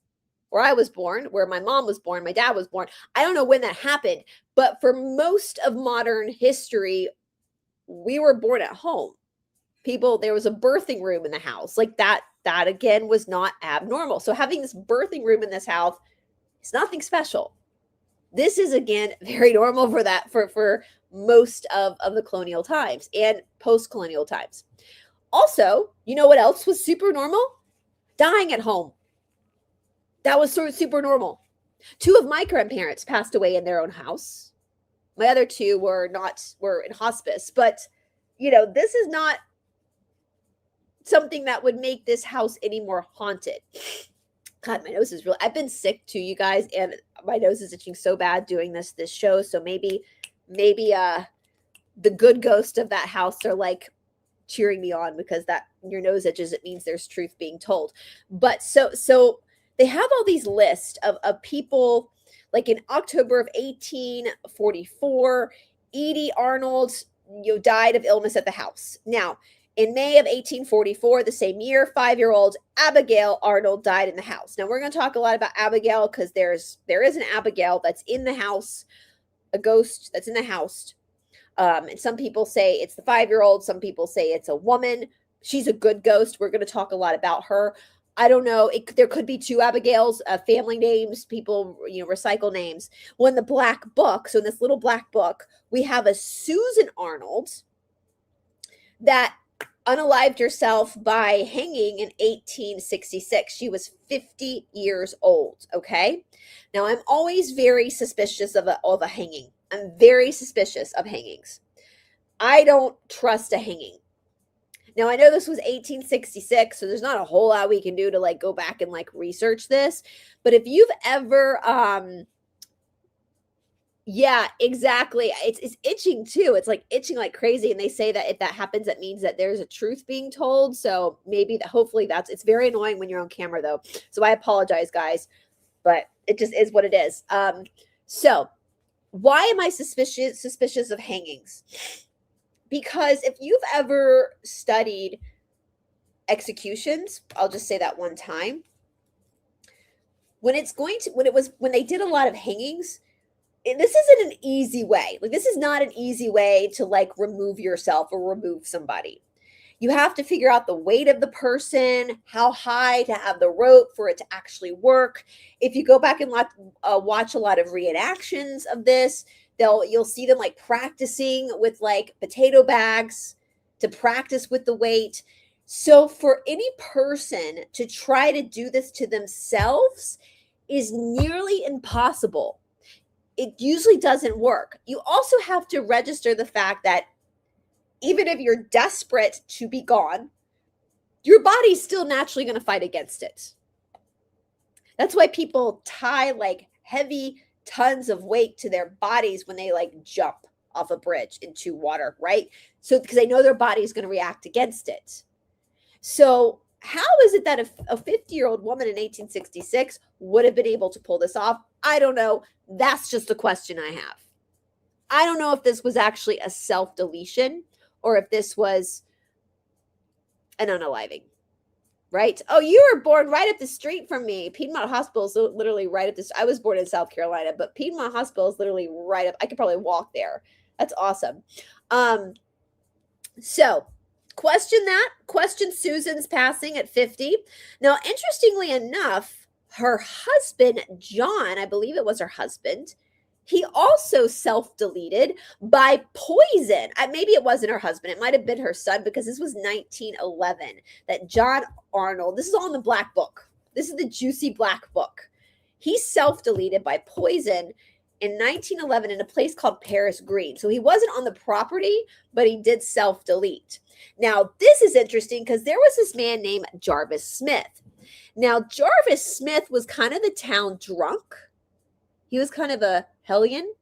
where I was born, where my mom was born, my dad was born. I don't know when that happened, but for most of modern history, we were born at home. There was a birthing room in the house. Like, that again was not abnormal. So having this birthing room in this house is nothing special. This is, again, very normal for most of the colonial times and post-colonial times. Also, you know what else was super normal? Dying at home. That was sort of super normal. 2 of my grandparents passed away in their own house. My other 2 were in hospice, but you know, this is not something that would make this house any more haunted. God, my nose is really, I've been sick too, you guys, and my nose is itching so bad doing this show. So maybe the good ghost of that house are like cheering me on, because that your nose itches, it means there's truth being told. But so they have all these lists of people, like in October of 1844, Edie Arnold, died of illness at the house. Now, in May of 1844, the same year, 5-year-old Abigail Arnold died in the house. Now, we're going to talk a lot about Abigail because there is an Abigail that's in the house, a ghost that's in the house. And some people say it's the 5-year-old. Some people say it's a woman. She's a good ghost. We're going to talk a lot about her. I don't know. There could be 2 Abigails, family names, people, recycle names. Well, in the black book, so in this little black book, we have a Susan Arnold that unalived herself by hanging in 1866. She was 50 years old, okay? Now, I'm always very suspicious of a hanging. I'm very suspicious of hangings. I don't trust a hanging. Now, I know this was 1866, so there's not a whole lot we can do to like go back and like research this. But if you've ever, yeah, exactly. It's itching too. It's like itching like crazy. And they say that if that happens, that means that there's a truth being told. So maybe that hopefully it's very annoying when you're on camera though. So I apologize, guys, but it just is what it is. So why am I suspicious of hangings? Because if you've ever studied executions, I'll just say that one time. When they did a lot of hangings, this isn't an easy way. Like, this is not an easy way to like remove yourself or remove somebody. You have to figure out the weight of the person, how high to have the rope for it to actually work. If you go back and watch a lot of reenactions of this, you'll see them like practicing with like potato bags to practice with the weight. So for any person to try to do this to themselves is nearly impossible. It usually doesn't work. You also have to register the fact that even if you're desperate to be gone, your body's still naturally going to fight against it. That's why people tie like heavy tons of weight to their bodies when they like jump off a bridge into water, right? So because they know their body is going to react against it. So how is it that a 50-year-old woman in 1866 would have been able to pull this off? I don't know. That's just a question I have. I don't know if this was actually a self-deletion or if this was an unaliving, right? Oh, you were born right up the street from me. Piedmont Hospital is literally right up this. I was born in South Carolina, but Piedmont Hospital is literally right up. I could probably walk there. That's awesome. So question Susan's passing at 50. Now, interestingly enough, her husband, John, I believe it was her husband, he also self-deleted by poison. Maybe it wasn't her husband. It might have been her son, because this was 1911 that John Arnold, this is all in the Black Book. This is the juicy Black Book. He self-deleted by poison in 1911 in a place called Paris Green. So he wasn't on the property, but he did self-delete. Now, this is interesting because there was this man named Jarvis Smith. Now, Jarvis Smith was kind of the town drunk. He was kind of a hellion.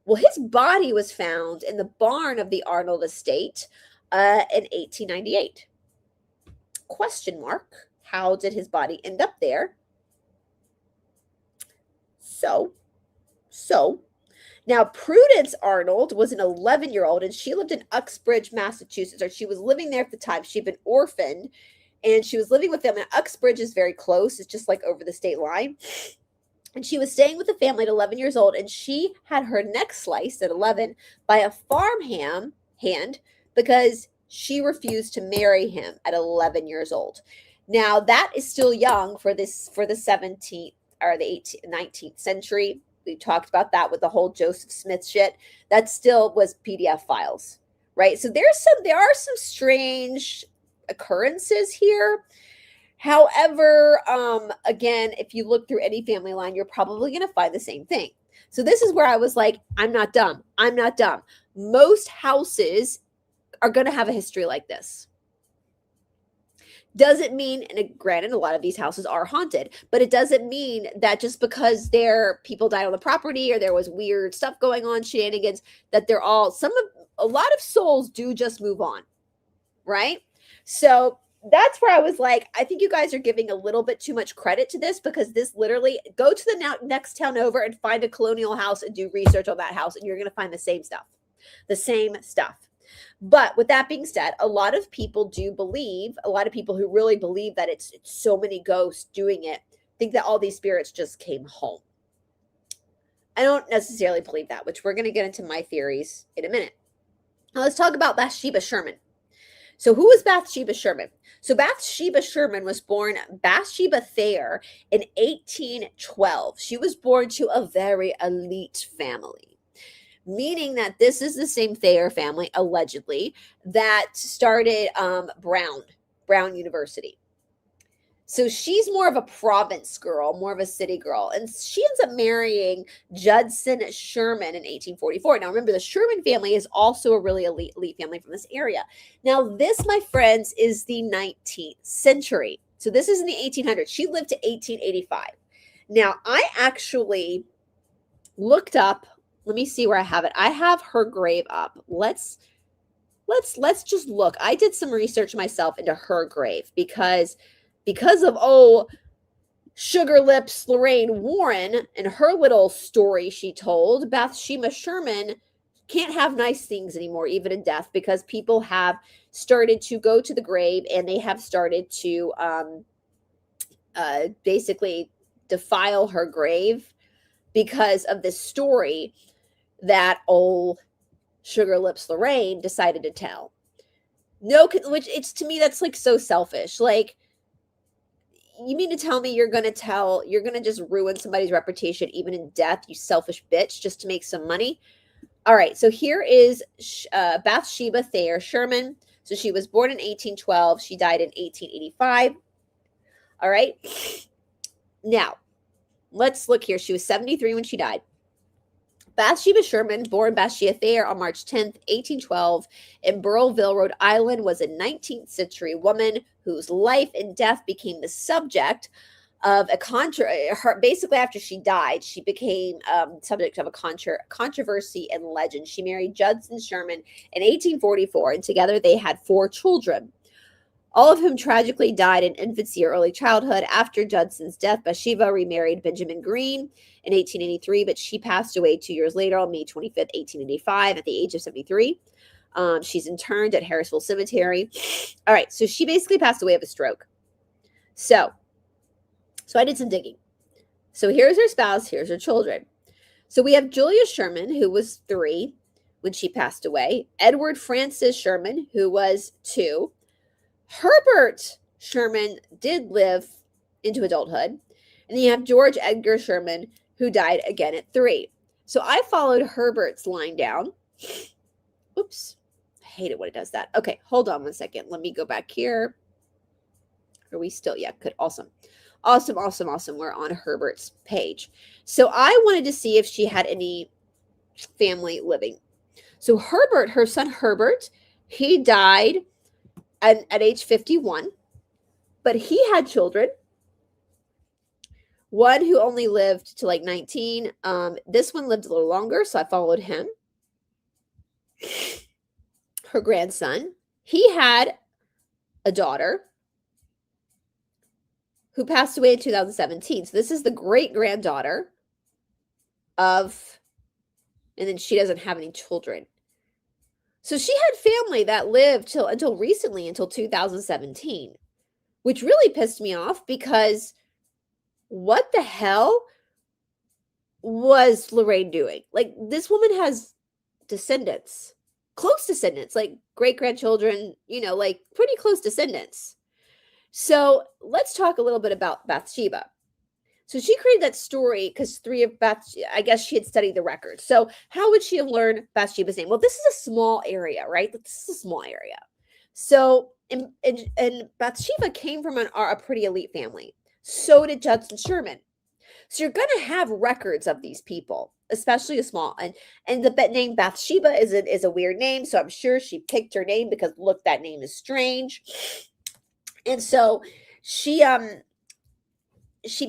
Well, his body was found in the barn of the Arnold estate in 1898. Question mark. How did his body end up there? So, now Prudence Arnold was an 11-year-old, and she lived in Uxbridge, Massachusetts, or she was living there at the time. She'd been orphaned, and she was living with them. And Uxbridge is very close. It's just like over the state line. And she was staying with the family at 11 years old, and she had her neck sliced at 11 by a farmhand because she refused to marry him at 11 years old. Now, that is still young for the 17th or the 19th century. We talked about that with the whole Joseph Smith shit. That still was PDF files, right? So there are some strange occurrences here. However, again, if you look through any family line, you're probably going to find the same thing. So this is where I was like, I'm not dumb. Most houses are going to have a history like this. Doesn't mean, and granted, a lot of these houses are haunted, but it doesn't mean that just because people died on the property or there was weird stuff going on, shenanigans, that a lot of souls do just move on, right? So that's where I was like, I think you guys are giving a little bit too much credit to this, because this literally, go to the next town over and find a colonial house and do research on that house, and you're going to find the same stuff. But with that being said, a lot of people who really believe that it's so many ghosts doing it, think that all these spirits just came home. I don't necessarily believe that, which we're going to get into my theories in a minute. Now let's talk about Bathsheba Sherman. So who was Bathsheba Sherman? So Bathsheba Sherman was born Bathsheba Thayer in 1812. She was born to a very elite family, meaning that this is the same Thayer family, allegedly, that started Brown University. So she's more of a province girl, more of a city girl. And she ends up marrying Judson Sherman in 1844. Now, remember, the Sherman family is also a really elite family from this area. Now, this, my friends, is the 19th century. So this is in the 1800s. She lived to 1885. Now, I actually looked up, let me see where I have it. I have her grave up. Let's just look. I did some research myself into her grave because of Sugar Lips Lorraine Warren and her little story she told, Bathsheba Sherman can't have nice things anymore, even in death, because people have started to go to the grave and they have started to basically defile her grave because of this story that old Sugar Lips Lorraine decided to tell. No, which it's, to me, that's like so selfish. Like, you mean to tell me you're going to just ruin somebody's reputation even in death, you selfish bitch, just to make some money? All right, so here is Bathsheba Thayer Sherman. So she was born in 1812. She died in 1885. All right. Now, let's look here. She was 73 when she died. Bathsheba Sherman, born Bathsheba Thayer on March 10th, 1812, in Burrillville, Rhode Island, was a 19th century woman whose life and death became the subject of basically, after she died, she became subject of a controversy and legend. She married Judson Sherman in 1844, and together they had 4 children, all of whom tragically died in infancy or early childhood. After Judson's death, Bathsheba remarried Benjamin Green in 1883, but she passed away 2 years later on May 25th, 1885, at the age of 73. She's interred at Harrisville Cemetery. All right, so she basically passed away of a stroke. So I did some digging. So here's her spouse, here's her children. So we have Julia Sherman, who was 3 when she passed away. Edward Francis Sherman, who was 2. Herbert Sherman did live into adulthood. And then you have George Edgar Sherman, who died again at 3. So I followed Herbert's line down. Oops. I hate it when it does that. Okay, hold on one second. Let me go back here. Are we still? Yeah, good. Awesome. We're on Herbert's page. So I wanted to see if she had any family living. So Herbert, her son Herbert, he died at age 51, but he had children. One who only lived to like 19. This one lived a little longer, so I followed him. Her grandson, he had a daughter who passed away in 2017. So this is the great-granddaughter of, and then she doesn't have any children. So she had family that lived until recently, until 2017, which really pissed me off because what the hell was Lorraine doing? Like, this woman has descendants, close descendants, like great-grandchildren, like pretty close descendants. So let's talk a little bit about Bathsheba. So she created that story because 3 of I guess she had studied the records. So how would she have learned Bathsheba's name? Well, this is a small area, right? This is a small area. So, and Bathsheba came from a pretty elite family. So did Judson Sherman. So you're going to have records of these people, especially a small, and the name Bathsheba is a weird name. So I'm sure she picked her name because look, that name is strange. And so she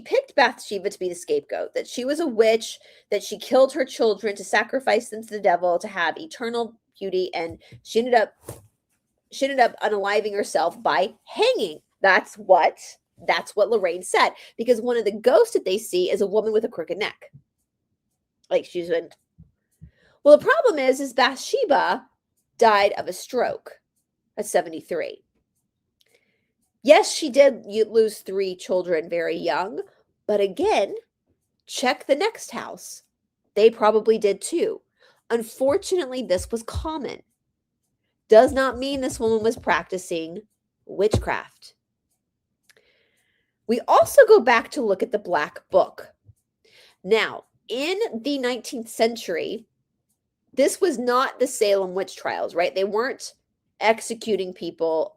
picked Bathsheba to be the scapegoat, that she was a witch, that she killed her children to sacrifice them to the devil to have eternal beauty, and she ended up unaliving herself by hanging. That's what Lorraine said, because one of the ghosts that they see is a woman with a crooked neck. Like she's been. Well, the problem is Bathsheba died of a stroke at 73. Yes, she did lose 3 children very young, but again, check the next house. They probably did too. Unfortunately, this was common. Does not mean this woman was practicing witchcraft. We also go back to look at the Black Book. Now, in the 19th century, this was not the Salem witch trials, right? They weren't executing people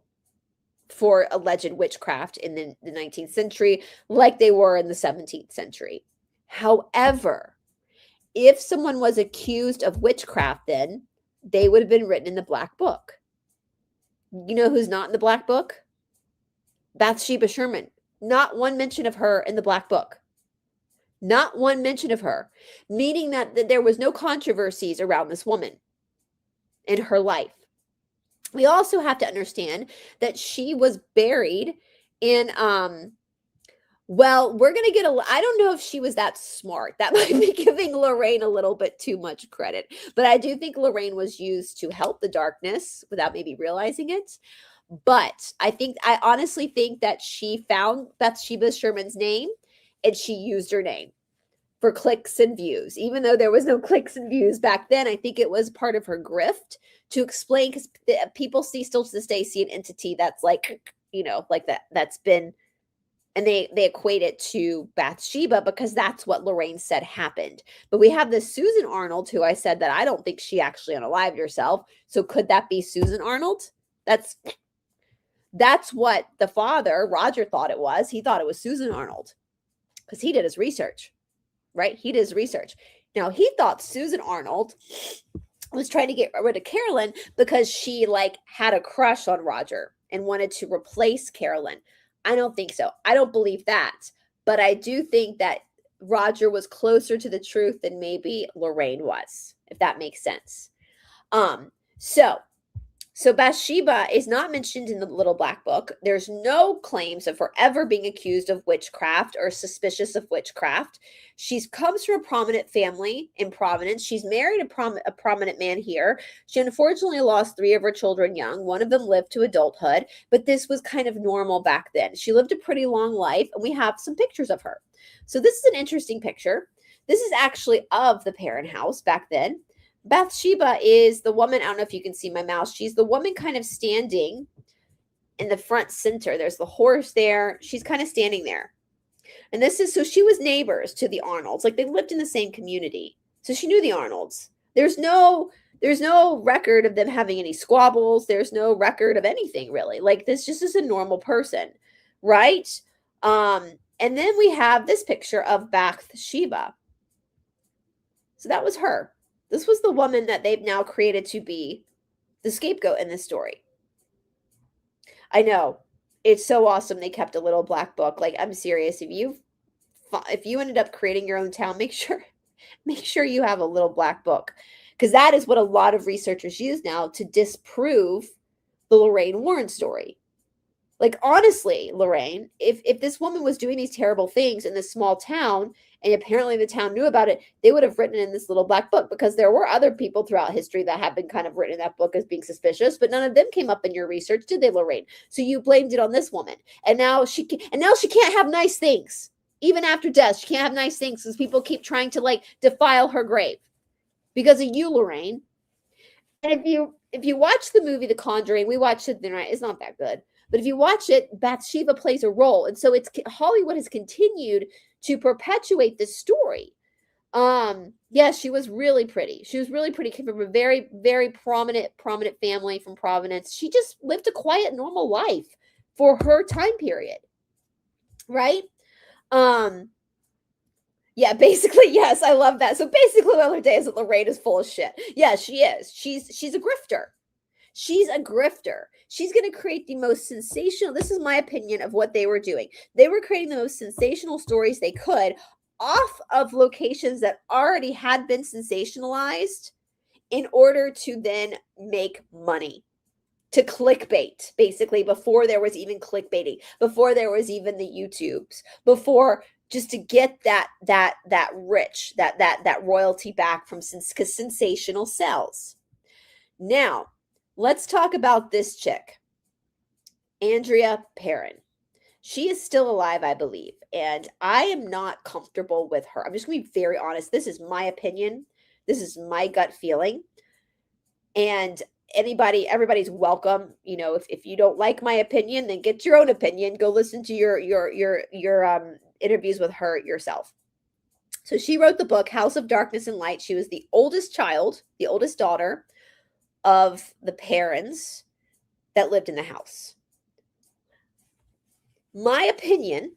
for alleged witchcraft in the 19th century, like they were in the 17th century. However, if someone was accused of witchcraft, then they would have been written in the Black Book. You know who's not in the Black Book? Bathsheba Sherman. Not one mention of her in the Black Book. Not one mention of her, meaning that there was no controversies around this woman in her life. We also have to understand that she was buried in well, we're going to get I don't know if she was that smart. That might be giving Lorraine a little bit too much credit. But I do think Lorraine was used to help the darkness without maybe realizing it. But I honestly think that she found Bathsheba Sherman's name and she used her name for clicks and views. Even though there was no clicks and views back then, I think it was part of her grift to explain, because people still to this day see an entity that's like, like that's been, and they equate it to Bathsheba because that's what Lorraine said happened. But we have this Susan Arnold, who I said that I don't think she actually unalived herself. So could that be Susan Arnold? That's what the father, Roger, thought it was. He thought it was Susan Arnold because he did his research, right? He did his research. Now, he thought Susan Arnold was trying to get rid of Carolyn because she had a crush on Roger and wanted to replace Carolyn. I don't think so. I don't believe that. But I do think that Roger was closer to the truth than maybe Lorraine was, if that makes sense. So Bathsheba is not mentioned in the Little Black Book. There's no claims of her ever being accused of witchcraft or suspicious of witchcraft. She comes from a prominent family in Providence. She's married a prominent man here. She unfortunately lost 3 of her children young. One of them lived to adulthood, but this was kind of normal back then. She lived a pretty long life, and we have some pictures of her. So this is an interesting picture. This is actually of the parent house back then. Bathsheba is the woman, I don't know if you can see my mouse, she's the woman kind of standing in the front center. There's the horse there. She's kind of standing there. And so she was neighbors to the Arnolds. Like, they lived in the same community. So she knew the Arnolds. There's no record of them having any squabbles. There's no record of anything, really. Like, this just is a normal person, right? And then we have this picture of Bathsheba. So that was her. This was the woman that they've now created to be the scapegoat in this story. I know. It's so awesome they kept a Little Black Book. Like, I'm serious. If you ended up creating your own town, make sure you have a Little Black Book. Because that is what a lot of researchers use now to disprove the Lorraine Warren story. Like, honestly, Lorraine, if this woman was doing these terrible things in this small town, and apparently the town knew about it, they would have written in this Little Black Book, because there were other people throughout history that have been kind of written in that book as being suspicious, but none of them came up in your research, did they, Lorraine? So you blamed it on this woman, and now she can't have nice things. Even after death, she can't have nice things because people keep trying to defile her grave because of you, Lorraine. And if you watch the movie The Conjuring, we watched it the night. It's not that good. But if you watch it, Bathsheba plays a role. And so Hollywood has continued to perpetuate this story. Yes, she was really pretty. She was really pretty. Came from a very, very prominent family from Providence. She just lived a quiet, normal life for her time period. Right? Yeah, basically, yes, I love that. So basically, the other day is that Lorraine is full of shit. Yeah, she is. She's a grifter. She's a grifter. She's going to create the most sensational, this is my opinion of what they were doing. They were creating the most sensational stories they could off of locations that already had been sensationalized in order to then make money. To clickbait, basically, before there was even clickbaiting, before there was even the YouTubes, before, just to get that rich, that royalty back from, because sensational sells. Now, let's talk about this chick, Andrea Perron. She is still alive, I believe, and I am not comfortable with her. I'm just going to be very honest. This is my opinion. This is my gut feeling. And everybody's welcome. You know, if you don't like my opinion, then get your own opinion. Go listen to your interviews with her yourself. So she wrote the book House of Darkness and Light. She was the oldest child, the oldest daughter of the parents that lived in the house. My opinion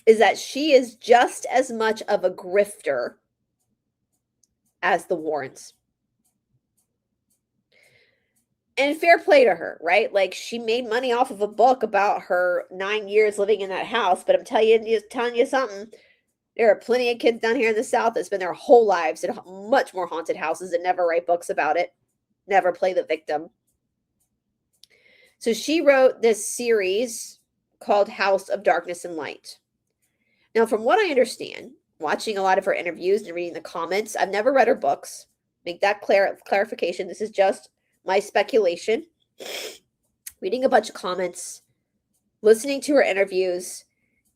is that she is just as much of a grifter as the Warrens. And fair play to her, right? Like, she made money off of a book about her 9 years living in that house. But I'm telling you something. There are plenty of kids down here in the South that spend their whole lives in much more haunted houses and never write books about it, never play the victim. So she wrote this series called House of Darkness and Light. Now, from what I understand, watching a lot of her interviews and reading the comments, I've never read her books. Make that clarification. This is just my speculation. Reading a bunch of comments, listening to her interviews,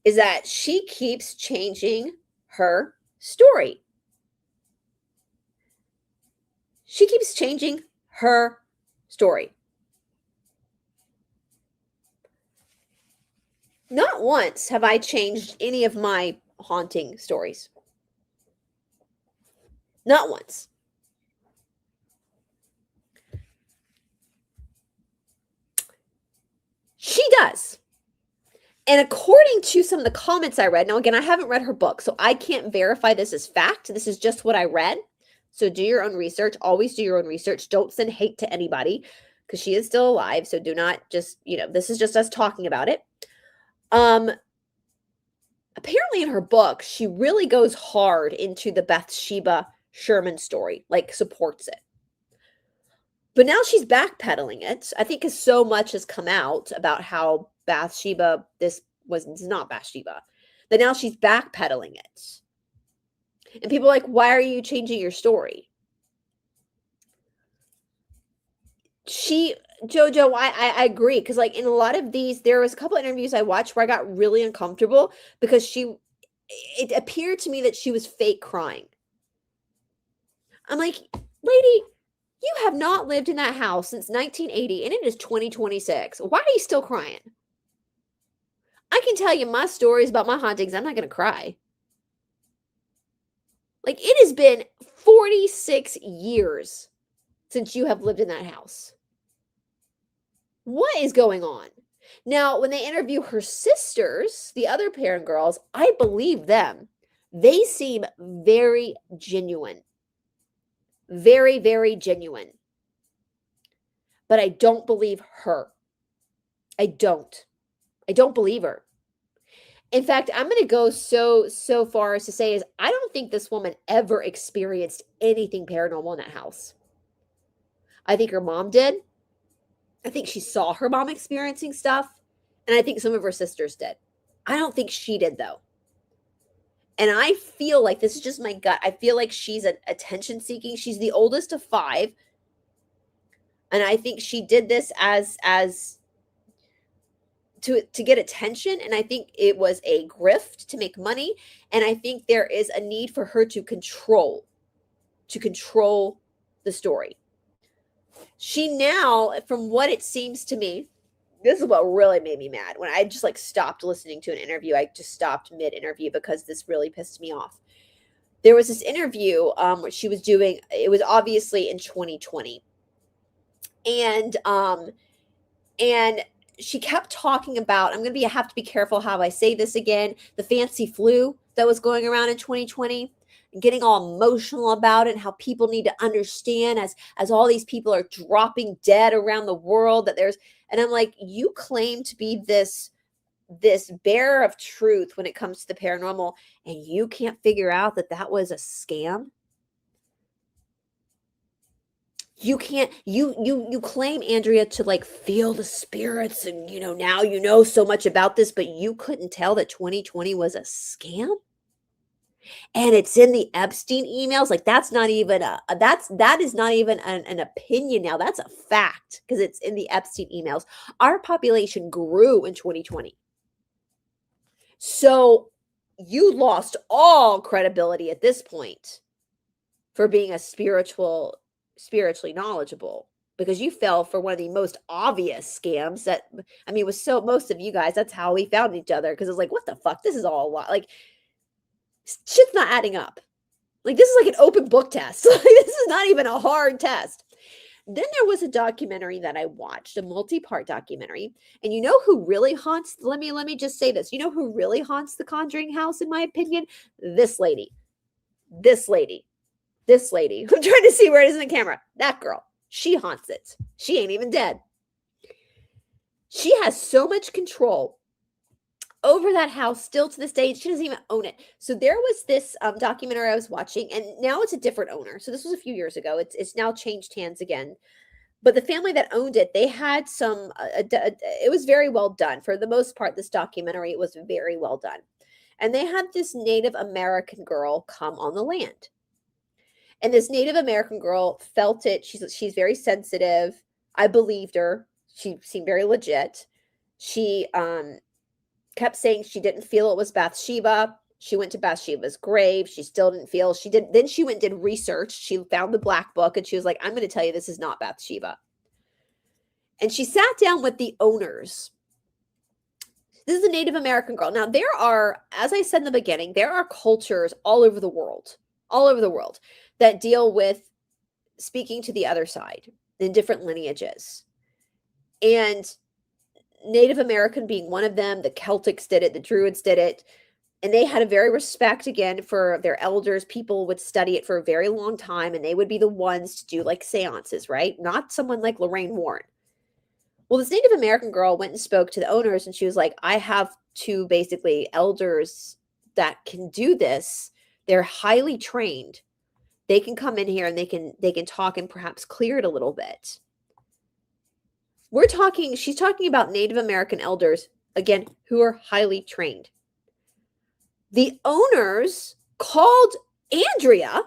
is that she keeps changing her story. She keeps changing her story. Not once have I changed any of my haunting stories. Not once. She does. And according to some of the comments I read, now again, I haven't read her book, so I can't verify this as fact. This is just what I read. So do your own research. Always do your own research. Don't send hate to anybody because she is still alive. So do not just, this is just us talking about it. Apparently in her book, she really goes hard into the Bathsheba Sherman story, like supports it. But now she's backpedaling it. I think because so much has come out about how Bathsheba, this was not Bathsheba, that now she's backpedaling it. And people are like, why are you changing your story? Jojo, I agree. Because like in a lot of these, there was a couple of interviews I watched where I got really uncomfortable because it appeared to me that she was fake crying. I'm like, lady, you have not lived in that house since 1980 and it is 2026. Why are you still crying? I can tell you my stories about my hauntings. I'm not going to cry. Like, it has been 46 years since you have lived in that house. What is going on? Now, when they interview her sisters, the other parent girls, I believe them. They seem very genuine. Very, very genuine. But I don't believe her. I don't believe her. In fact, I'm going to go so far as to say is I don't think this woman ever experienced anything paranormal in that house. I think her mom did. I think she saw her mom experiencing stuff. And I think some of her sisters did. I don't think she did, though. And I feel like, this is just my gut, I feel like she's an attention seeking. She's the oldest of 5. And I think she did this as to get attention. And I think it was a grift to make money. And I think there is a need for her to control the story. She now, from what it seems to me, this is what really made me mad. When I just like stopped listening to an interview, I just stopped mid-interview because this really pissed me off. There was this interview where she was doing, it was obviously in 2020. And she kept talking about, I'm going to have to be careful how I say this again, the fancy flu that was going around in 2020. Getting all emotional about it and how people need to understand as all these people are dropping dead around the world and I'm like, you claim to be this bearer of truth when it comes to the paranormal and you can't figure out that was a scam. You can't, you claim, Andrea, to like feel the spirits and now you know so much about this, but you couldn't tell that 2020 was a scam. And it's in the Epstein emails. Like that is not even an opinion now. That's a fact because it's in the Epstein emails. Our population grew in 2020. So you lost all credibility at this point for being a spiritually knowledgeable because you fell for one of the most obvious scams that, was so most of you guys, that's how we found each other because it's like, what the fuck? This is all a lot. Like, shit's not adding up. Like, this is like an open book test. Like, this is not even a hard test. Then there was a documentary that I watched, a multi-part documentary. And you know who really haunts, let me just say this. You know who really haunts the Conjuring house, in my opinion? This lady. This lady. This lady. I'm trying to see where it is in the camera. That girl. She haunts it. She ain't even dead. She has so much control over that house still to this day. She doesn't even own it. So there was this documentary I was watching, and now it's a different owner. So this was a few years ago. It's now changed hands again. But the family that owned it, they had some, it was very well done. For the most part, this documentary, it was very well done. And they had this Native American girl come on the land. And this Native American girl felt it. She's very sensitive. I believed her. She seemed very legit. She kept saying she didn't feel it was Bathsheba. She went to Bathsheba's grave. She still didn't feel. She did. Then she went and did research. She found the black book, and she was like, "I'm going to tell you this is not Bathsheba." And she sat down with the owners. This is a Native American girl. Now, there are, as I said in the beginning, there are cultures all over the world, that deal with speaking to the other side in different lineages. And Native American being one of them, the Celtics did it, the Druids did it. And they had a very respect, again, for their elders. People would study it for a very long time, and they would be the ones to do like seances, right? Not someone like Lorraine Warren. Well, this Native American girl went and spoke to the owners, and she was like, I have two basically elders that can do this. They're highly trained. They can come in here and they can talk and perhaps clear it a little bit. She's talking about Native American elders, again, who are highly trained. The owners called Andrea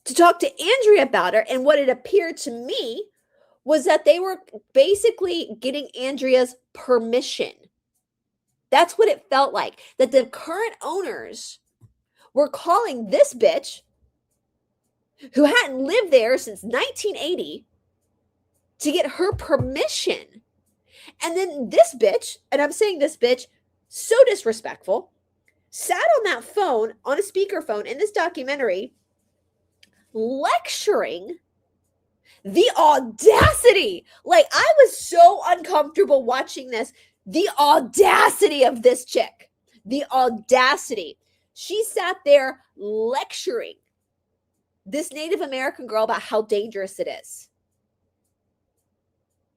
to talk to Andrea about her. And what it appeared to me was that they were basically getting Andrea's permission. That's what it felt like. That the current owners were calling this bitch, who hadn't lived there since 1980, to get her permission. And then this bitch, and I'm saying this bitch, so disrespectful, sat on that phone, on a speakerphone in this documentary, lecturing. The audacity. Like, I was so uncomfortable watching this. The audacity of this chick. The audacity. She sat there lecturing this Native American girl about how dangerous it is.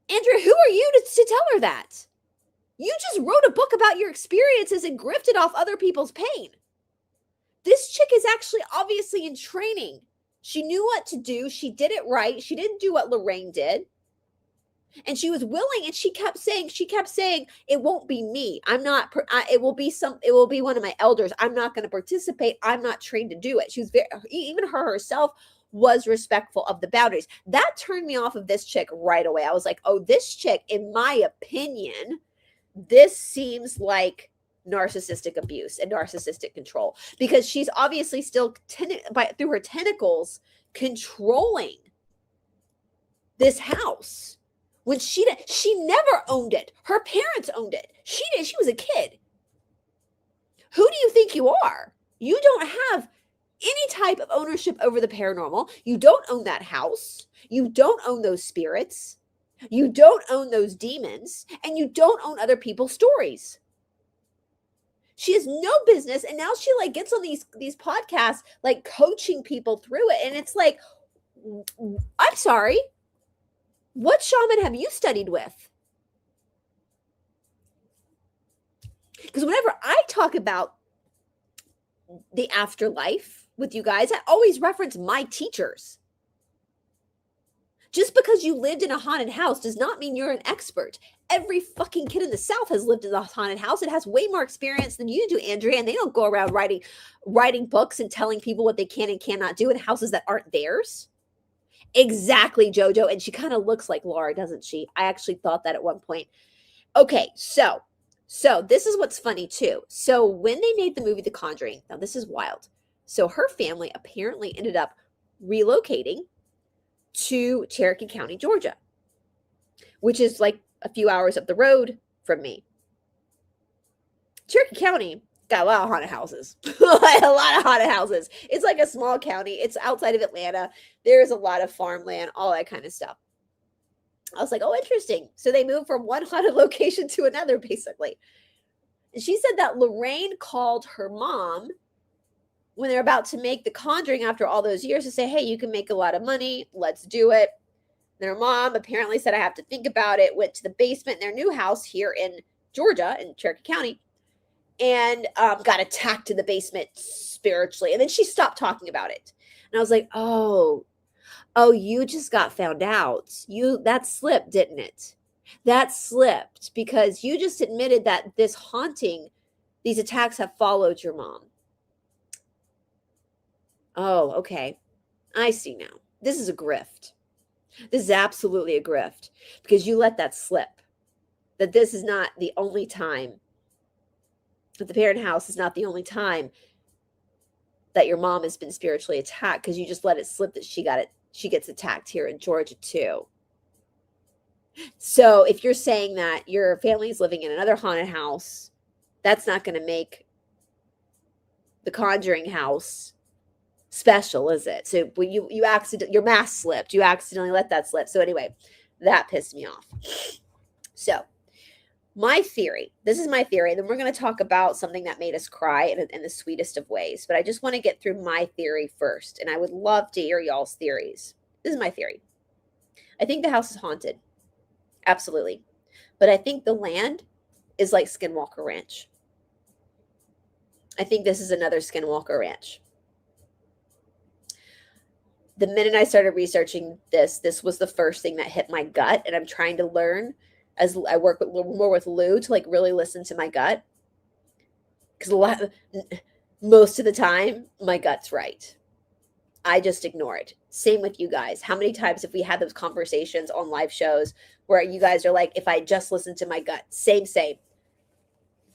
Andrea, who are you to tell her that? You just wrote a book about your experiences and grifted off other people's pain. This chick is actually obviously in training. She knew what to do. She did it right. She didn't do what Lorraine did. And she was willing, and she kept saying, it won't be me. It will be one of my elders. I'm not going to participate. I'm not trained to do it. She was even her herself was respectful of the boundaries. That turned me off of this chick right away. I was like, oh, this chick, in my opinion, this seems like narcissistic abuse and narcissistic control, because she's obviously still through her tentacles controlling this house when she never owned it. Her parents owned it. She did. She was a kid. Who do you think you are? You don't have any type of ownership over the paranormal. You don't own that house. You don't own those spirits. You don't own those demons, and you don't own other people's stories. She has no business, and now she like gets on these podcasts, like coaching people through it, and it's like, I'm sorry, what shaman have you studied with? Because whenever I talk about the afterlife with you guys, I always reference my teachers. Just because you lived in a haunted house does not mean you're an expert. Every fucking kid in the South has lived in a haunted house. It has way more experience than you do, Andrea, and they don't go around writing books and telling people what they can and cannot do in houses that aren't theirs. Exactly, Jojo. And she kind of looks like Laura, doesn't she? I actually thought that at one point. Okay, so this is what's funny too. So when they made the movie The Conjuring, now this is wild. So her family apparently ended up relocating to Cherokee County, Georgia, which is like a few hours up the road from me. Cherokee County got a lot of haunted houses. A lot of haunted houses. It's like a small county. It's outside of Atlanta. There's a lot of farmland, all that kind of stuff. I was like, oh, interesting. So they moved from one haunted location to another, basically. And she said that Lorraine called her mom when they're about to make the Conjuring after all those years to say, hey, you can make a lot of money. Let's do it. And her mom apparently said, I have to think about it, went to the basement in their new house here in Georgia, in Cherokee County, and got attacked in the basement spiritually. And then she stopped talking about it. And I was like, oh, you just got found out. That slipped, didn't it? That slipped because you just admitted that this haunting, these attacks have followed your mom. Oh, okay. I see now. This is a grift. This is absolutely a grift because you let that slip. That this is not the only time, that the parent house is not the only time that your mom has been spiritually attacked, because you just let it slip that she gets attacked here in Georgia too. So if you're saying that your family is living in another haunted house, that's not going to make the Conjuring house special, is it? So when your mask slipped, you accidentally let that slip. So anyway, that pissed me off. So my theory, this is my theory, and then we're going to talk about something that made us cry in the sweetest of ways. But I just want to get through my theory first, and I would love to hear y'all's theories. This is my theory. I think the house is haunted. Absolutely. But I think the land is like Skinwalker Ranch. I think this is another Skinwalker Ranch. The minute I started researching this was the first thing that hit my gut, and I'm trying to learn as I work more with Lou to like really listen to my gut, because most of the time my gut's right. I just ignore it. Same with you guys. How many times have we had those conversations on live shows where you guys are like, if I just listen to my gut, same.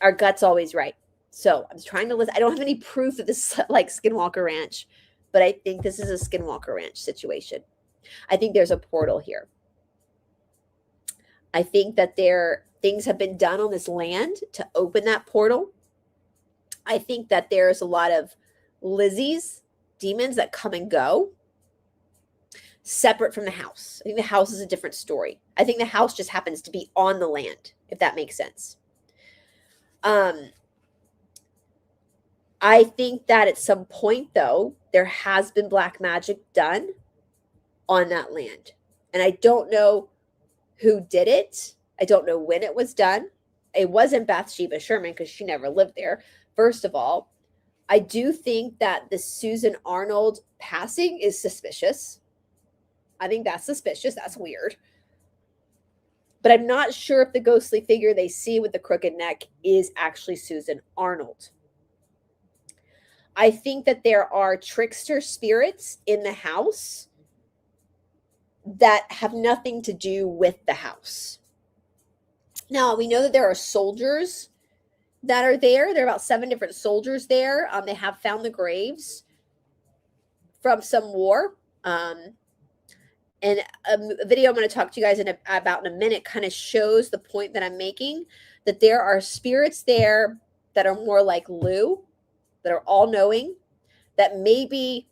Our gut's always right. So I'm trying to listen. I don't have any proof that this is like Skinwalker Ranch, but I think this is a Skinwalker Ranch situation. I think there's a portal here. I think that things have been done on this land to open that portal. I think that there's a lot of Lizzie's demons that come and go separate from the house. I think the house is a different story. I think the house just happens to be on the land, if that makes sense. I think that at some point, though, there has been black magic done on that land. And I don't know who did it. I don't know when it was done. It wasn't Bathsheba Sherman because she never lived there. First of all, I do think that the Susan Arnold passing is suspicious. I think that's suspicious. That's weird. But I'm not sure if the ghostly figure they see with the crooked neck is actually Susan Arnold. I think that there are trickster spirits in the house that have nothing to do with the house. Now, we know that there are soldiers that are there. There are about 7 different soldiers there. They have found the graves from some war. And a video I'm going to talk to you guys about in a minute kind of shows the point that I'm making, that there are spirits there that are more like Lou, that are all-knowing, that maybe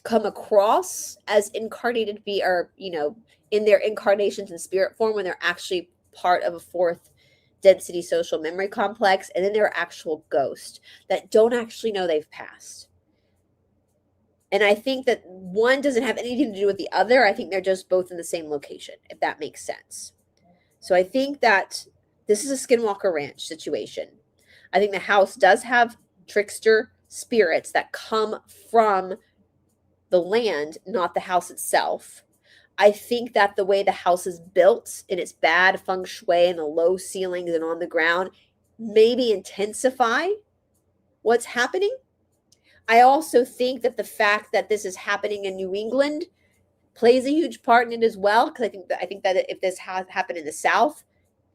come across as incarnated in their incarnations in spirit form when they're actually part of a 4th density social memory complex, and then there are actual ghosts that don't actually know they've passed. And I think that one doesn't have anything to do with the other. I think they're just both in the same location, if that makes sense. So I think that this is a Skinwalker Ranch situation. I think the house does have trickster spirits that come from the land, not the house itself. I think that the way the house is built in its bad feng shui and the low ceilings and on the ground maybe intensify what's happening. I also think that the fact that this is happening in New England plays a huge part in it as well, because I think that if this happened in the South,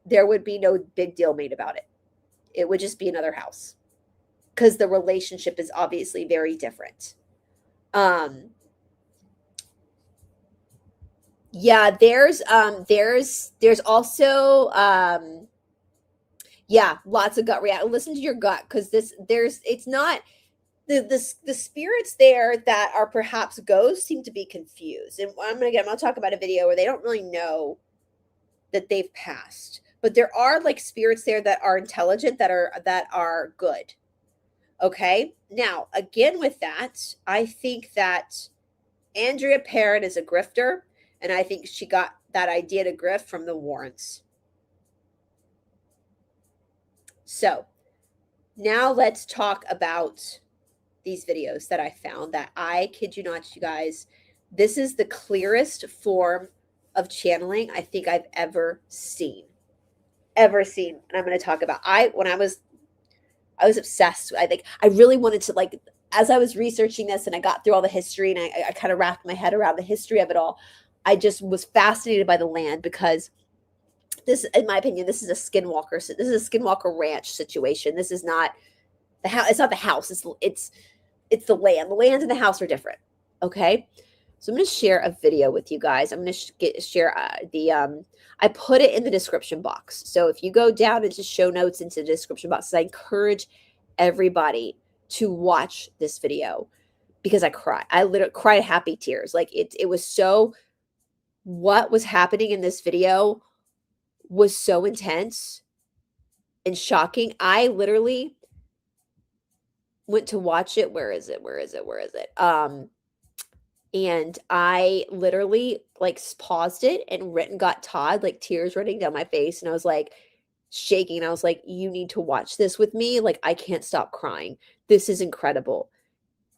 there would be no big deal made about it. It would just be another house, because the relationship is obviously very different. Yeah, there's also Yeah, lots of gut react. Listen to your gut, because it's not the spirits there that are perhaps ghosts seem to be confused. And I'm gonna talk about a video where they don't really know that they've passed, but there are like spirits there that are intelligent, that are good. Okay, now again with that, I think that Andrea Perrin is a grifter, and I think she got that idea to grift from the Warrens. So now let's talk about these videos that I found that, I kid you not, you guys, this is the clearest form of channeling I think I've ever seen. Ever seen. And I'm going to talk about, I was obsessed. I think I really wanted to, like, as I was researching this and I got through all the history and I kind of wrapped my head around the history of it all, I just was fascinated by the land, because this, in my opinion, this is a skinwalker. This is a skinwalker ranch situation. This is not the house. It's not the house. It's the land. The land and the house are different. Okay. So I'm going to share a video with you guys. I'm going to share I put it in the description box. So if you go down into show notes, into the description box, I encourage everybody to watch this video, because I cried. I literally cried happy tears. Like it was so, what was happening in this video was so intense and shocking. I literally went to watch it. Where is it? And I literally like paused it and got Todd, like tears running down my face. And I was like shaking. I was like, you need to watch this with me. Like, I can't stop crying. This is incredible.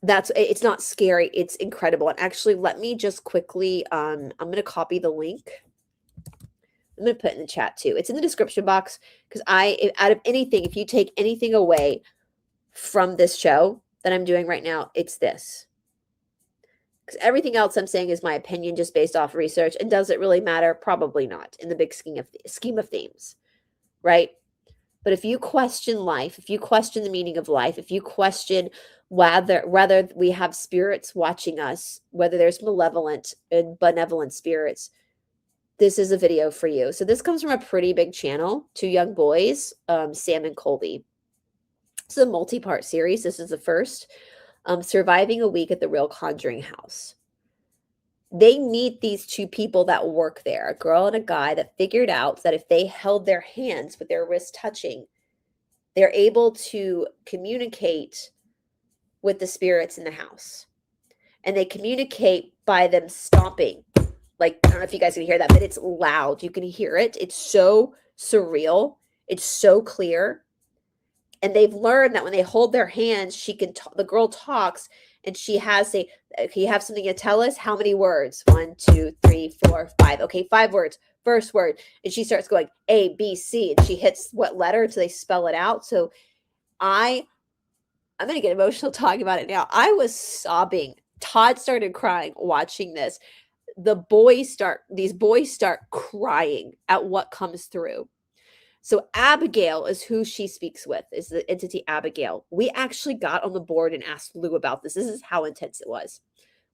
It's not scary. It's incredible. And actually, let me just quickly, I'm going to copy the link. I'm going to put it in the chat too. It's in the description box, because out of anything, if you take anything away from this show that I'm doing right now, it's this. Because everything else I'm saying is my opinion, just based off research. And does it really matter? Probably not, in the big scheme of themes, right? But if you question life, if you question the meaning of life, if you question whether we have spirits watching us, whether there's malevolent and benevolent spirits, this is a video for you. So this comes from a pretty big channel, two young boys, Sam and Colby. This is a multi-part series. This is the first. Surviving a week at the real Conjuring house. They meet these two people that work there, a girl and a guy, that figured out that if they held their hands with their wrists touching, they're able to communicate with the spirits in the house. And they communicate by them stomping. Like, I don't know if you guys can hear that, but it's loud. You can hear it. It's so surreal. It's so clear. And they've learned that when they hold their hands, the girl talks, and he have something to tell us? How many words? 1, 2, 3, 4, 5. Okay, 5 words. First word. And she starts going A, B, C, and she hits what letter until they spell it out. So I'm going to get emotional talking about it now. I was sobbing. Todd started crying watching this. These boys start crying at what comes through. So Abigail is who she speaks with, is the entity Abigail. We actually got on the board and asked Lou about this. This is how intense it was.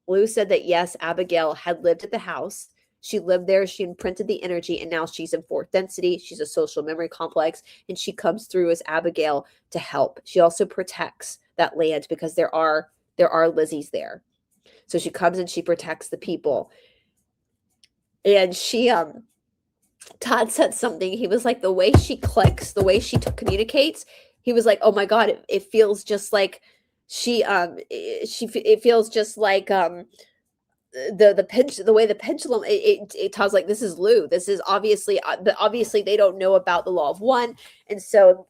Lou said that, yes, Abigail had lived at the house. She lived there. She imprinted the energy, and now she's in fourth density. She's a social memory complex, and she comes through as Abigail to help. She also protects that land, because there are Lizzies there. So she comes and she protects the people. And Todd said something. He was like, the way she clicks, the way she communicates, he was like, oh my God, it feels just like it feels just like the way the pendulum, Todd's like, this is Lou. This is obviously they don't know about the law of one. And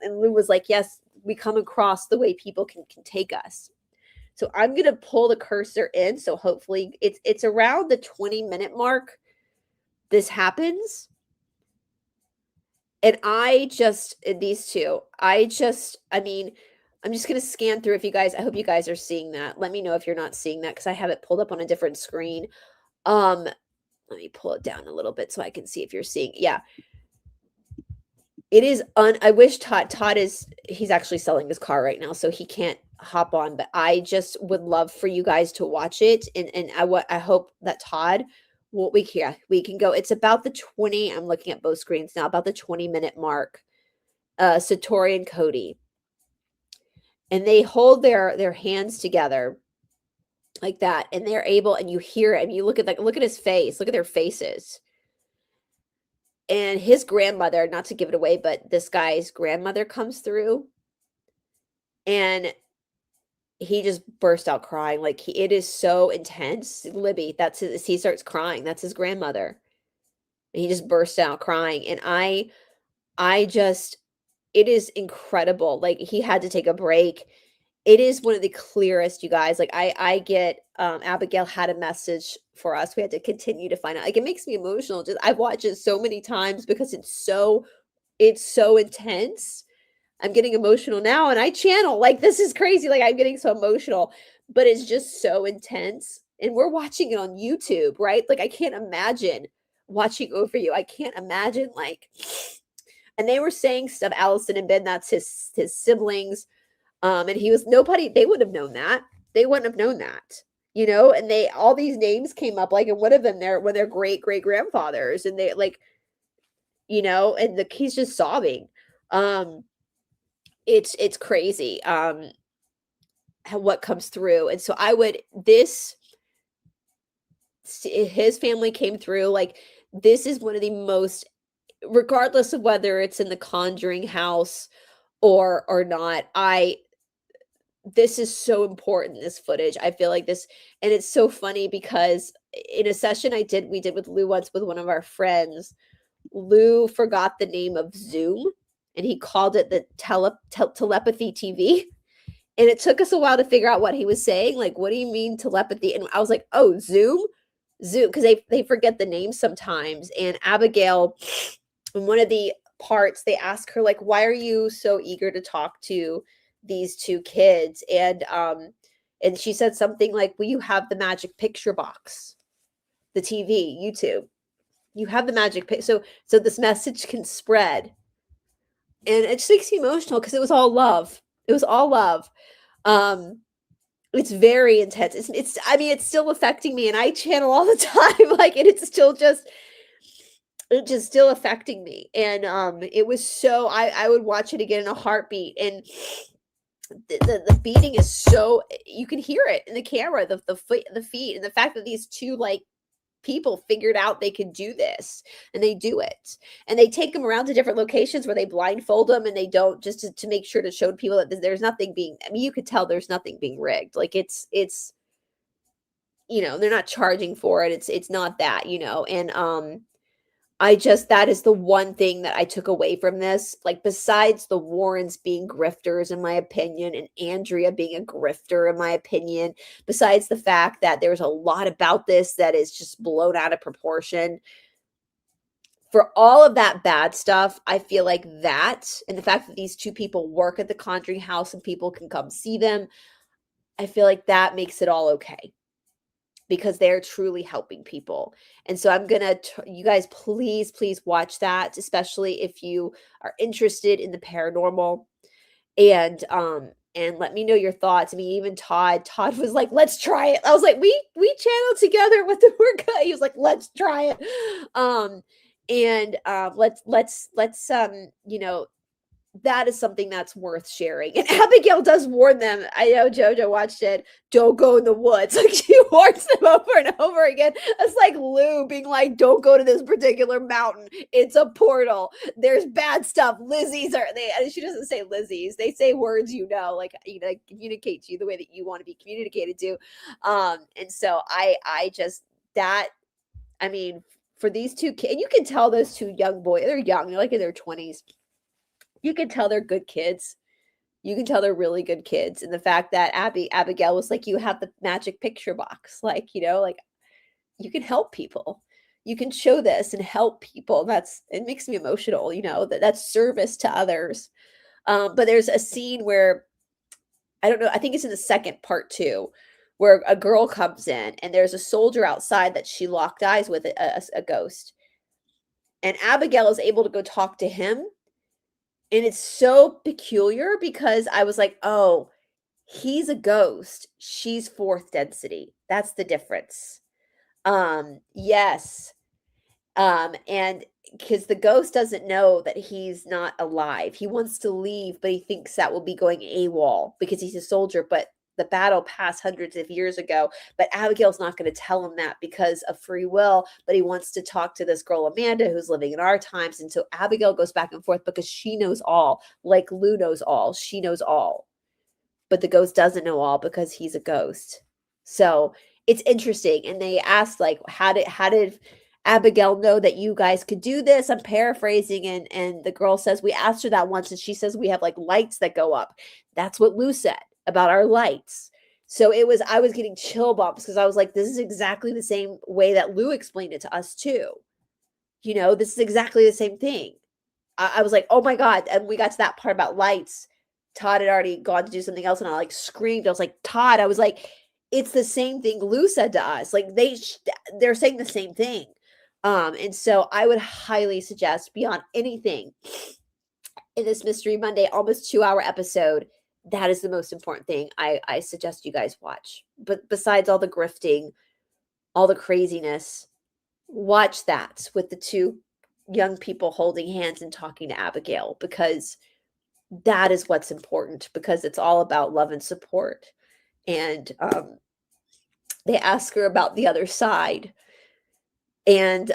Lou was like, yes, we come across the way people can take us. So I'm going to pull the cursor in. So hopefully it's around the 20-minute mark. This happens. And I'm just going to scan through. I hope you guys are seeing that. Let me know if you're not seeing that, because I have it pulled up on a different screen. Let me pull it down a little bit so I can see if you're seeing. Yeah. It is I wish he's actually selling his car right now, so he can't hop on, but I just would love for you guys to watch it. And I hope that Todd, we can go. It's about the 20. I'm looking at both screens now, about the 20-minute mark. Satori and Cody, and they hold their hands together like that, and they're able, and you hear it, and you look at his face, look at their faces. And his grandmother, not to give it away, but this guy's grandmother comes through, and he just burst out crying. Like it is so intense. Libby, he starts crying. That's his grandmother. And he just burst out crying. And I just, it is incredible. Like he had to take a break. It is one of the clearest, you guys. Like I get, Abigail had a message for us. We had to continue to find out. Like it makes me emotional. Just I've watched it so many times because it's so intense. I'm getting emotional now, and I channel. Like this is crazy. Like I'm getting so emotional, but it's just so intense. And we're watching it on YouTube, right? Like I can't imagine watching over you. I can't imagine like, and they were saying stuff. Allison and Ben, that's his siblings. And he was nobody. They wouldn't have known that. They wouldn't have known that, you know. And they all these names came up, like, and one of them were their great grandfathers, and they like, you know, and he's just sobbing. It's crazy what comes through. And so I would this his family came through. Like this is one of the most, regardless of whether it's in the Conjuring house or not, this is so important, this footage. I feel like this, and it's so funny because in a session we did with Lou once with one of our friends, Lou forgot the name of Zoom, and he called it the telepathy TV. And it took us a while to figure out what he was saying. Like, what do you mean telepathy? And I was like, oh, Zoom, because they forget the name sometimes. And Abigail, in one of the parts, they ask her like, why are you so eager to talk to these two kids? And she said something like, well, you have the magic picture box, the TV, YouTube. You have the magic so this message can spread. And it just makes me emotional because it was all love. It was all love. It's very intense. It's I mean, it's still affecting me, and I channel all the time. Like, and it's just still affecting me. And it was so I would watch it again in a heartbeat. And the beating is so, you can hear it in the camera, the feet, and the fact that these two like people figured out they could do this, and they do it, and they take them around to different locations where they blindfold them, and they don't, just to make sure to show people that there's nothing being, I mean, you could tell there's nothing being rigged. Like it's you know, they're not charging for it. It's not that, you know. And that is the one thing that I took away from this. Like, besides the Warrens being grifters, in my opinion, and Andrea being a grifter, in my opinion, besides the fact that there's a lot about this that is just blown out of proportion, for all of that bad stuff, I feel like that, and the fact that these two people work at the Conjuring house and people can come see them, I feel like that makes it all okay, because they're truly helping people. And so I'm gonna, you guys, please watch that, especially if you are interested in the paranormal. And let me know your thoughts. I mean, even Todd was like, let's try it. I was like, we channeled together with the workout. He was like, let's try it. Let's you know, that is something that's worth sharing. And Abigail does warn them. I know Jojo watched it. Don't go in the woods. Like, she warns them over and over again. It's like Lou being like, don't go to this particular mountain. It's a portal. There's bad stuff. Lizzie's she doesn't say Lizzie's. They say words, you know, like, you know, communicate to you the way that you want to be communicated to. And so I just, that, I mean, for these two kids, and you can tell those two young boys, they're young, they're like in their 20s. You can tell they're good kids. You can tell they're really good kids. And the fact that Abigail was like, you have the magic picture box. Like, you know, like, you can help people. You can show this and help people. It makes me emotional, you know, that's service to others. But there's a scene where, I don't know, I think it's in the second part too, where a girl comes in and there's a soldier outside that she locked eyes with, a ghost. And Abigail is able to go talk to him. And it's so peculiar because I was like, oh, he's a ghost. She's fourth density. That's the difference. Yes. And because the ghost doesn't know that he's not alive. He wants to leave, but he thinks that will be going AWOL because he's a soldier, but the battle passed hundreds of years ago. But Abigail's not going to tell him that because of free will, but he wants to talk to this girl, Amanda, who's living in our times. And so Abigail goes back and forth because she knows all, like Lou knows all. She knows all. But the ghost doesn't know all because he's a ghost. So it's interesting. And they asked, like, how did Abigail know that you guys could do this? I'm paraphrasing, and the girl says, we asked her that once, and she says we have like lights that go up. That's what Lou said about our lights. So I was getting chill bumps because I was like, this is exactly the same way that Lou explained it to us too. This is exactly the same thing. I was like, oh my God. And we got to that part about lights. Todd had already gone to do something else, and I like screamed. I was like, Todd, I was like, it's the same thing Lou said to us. Like they're saying the same thing. And so I would highly suggest, beyond anything, in this Mystery Monday, almost 2-hour episode, that is the most important thing I suggest you guys watch. But besides all the grifting, all the craziness, watch that with the two young people holding hands and talking to Abigail, because that is what's important, because it's all about love and support. And they ask her about the other side. And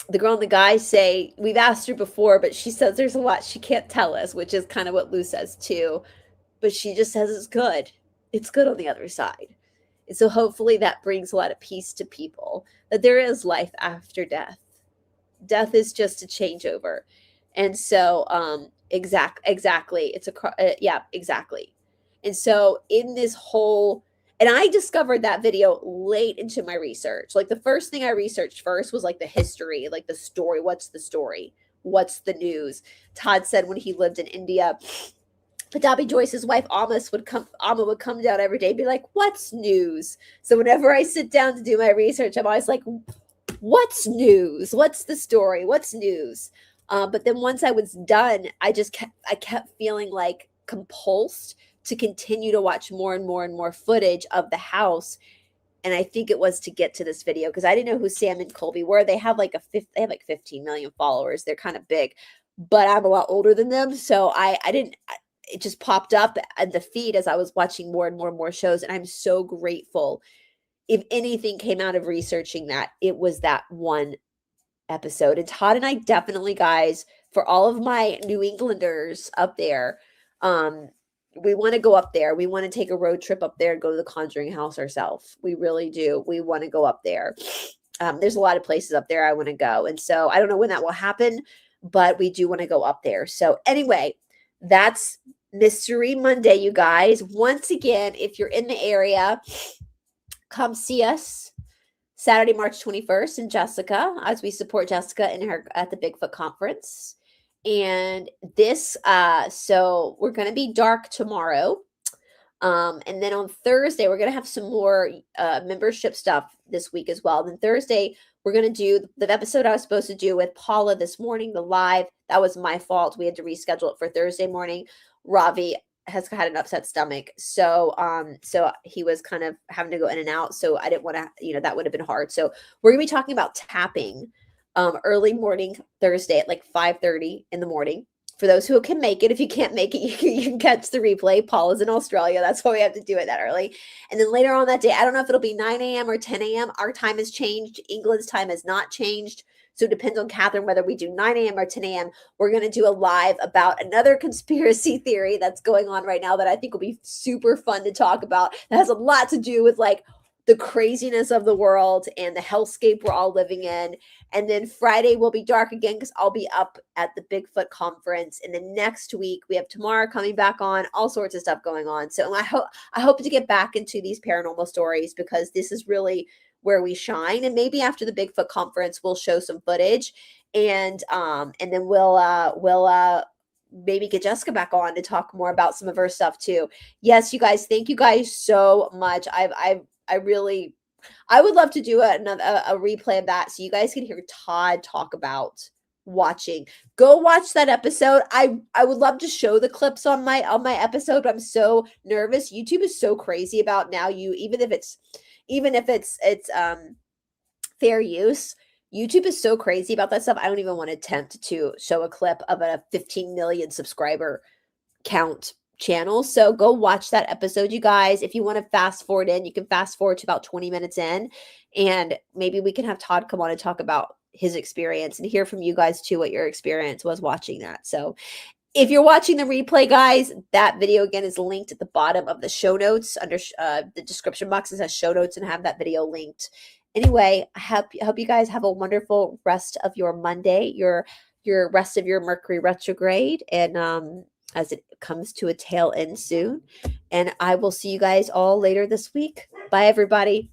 the girl and the guy say, we've asked her before, but she says there's a lot she can't tell us, which is kind of what Lou says too. But she just says it's good. It's good on the other side. And so hopefully that brings a lot of peace to people, that there is life after death. Death is just a changeover. And so exactly. It's yeah, exactly. And so in this whole, and I discovered that video late into my research. Like the first thing I researched first was like the history, like the story. What's the story? What's the news? Todd said when he lived in India, Patabi Joyce's wife Amma would come down every day and be like, what's news? So whenever I sit down to do my research, I'm always like, what's news? What's the story? What's news? But then once I was done, I kept feeling like compulsed to continue to watch more and more and more footage of the house. And I think it was to get to this video, because I didn't know who Sam and Colby were. They have like 15 million followers. They're kind of big, but I'm a lot older than them. So I didn't, it just popped up at the feed as I was watching more and more and more shows. And I'm so grateful. If anything came out of researching that, it was that one episode. And Todd and I definitely, guys, for all of my New Englanders up there, we want to go up there. We want to take a road trip up there and go to the Conjuring house ourselves. We really do. We want to go up there. There's a lot of places up there I want to go. And so I don't know when that will happen, but we do want to go up there. So anyway, that's Mystery Monday, you guys. Once again, if you're in the area, come see us Saturday, March 21st in Jessica, as we support Jessica in her at the Bigfoot conference. And this, so we're going to be dark tomorrow. And then on Thursday, we're going to have some more membership stuff this week as well. And then Thursday, we're going to do the episode I was supposed to do with Paula this morning, the live. That was my fault. We had to reschedule it for Thursday morning. Ravi has had an upset stomach. So he was kind of having to go in and out. So I didn't want to, that would have been hard. So we're going to be talking about tapping early morning Thursday at like 5:30 in the morning. For those who can make it, if you can't make it, you can catch the replay. Paul is in Australia. That's why we have to do it that early. And then later on that day, I don't know if it'll be 9 a.m. or 10 a.m. Our time has changed. England's time has not changed. So it depends on Catherine whether we do 9 a.m. or 10 a.m. We're going to do a live about another conspiracy theory that's going on right now that I think will be super fun to talk about. That has a lot to do with like the craziness of the world and the hellscape we're all living in. And then Friday will be dark again because I'll be up at the Bigfoot conference. And then next week we have Tamara coming back on, all sorts of stuff going on. So I hope to get back into these paranormal stories because this is really where we shine. And maybe after the Bigfoot conference, we'll show some footage and then we'll maybe get Jessica back on to talk more about some of her stuff too. Yes, you guys, thank you guys so much. I would love to do a replay of that so you guys can hear Todd talk about watching. Go watch that episode. I would love to show the clips on my episode, but I'm so nervous. YouTube is so crazy about now. Even if it's fair use, YouTube is so crazy about that stuff. I don't even want to attempt to show a clip of a 15 million subscriber count channel. So go watch that episode, you guys. If you want to fast forward in, you can fast forward to about 20 minutes in, and maybe we can have Todd come on and talk about his experience and hear from you guys too what your experience was watching that. So if you're watching the replay, guys, that video again is linked at the bottom of the show notes under the description box. It says show notes and have that video linked. Anyway, I hope you guys have a wonderful rest of your Monday, your rest of your Mercury retrograde, and as it comes to a tail end soon. And I will see you guys all later this week. Bye, everybody.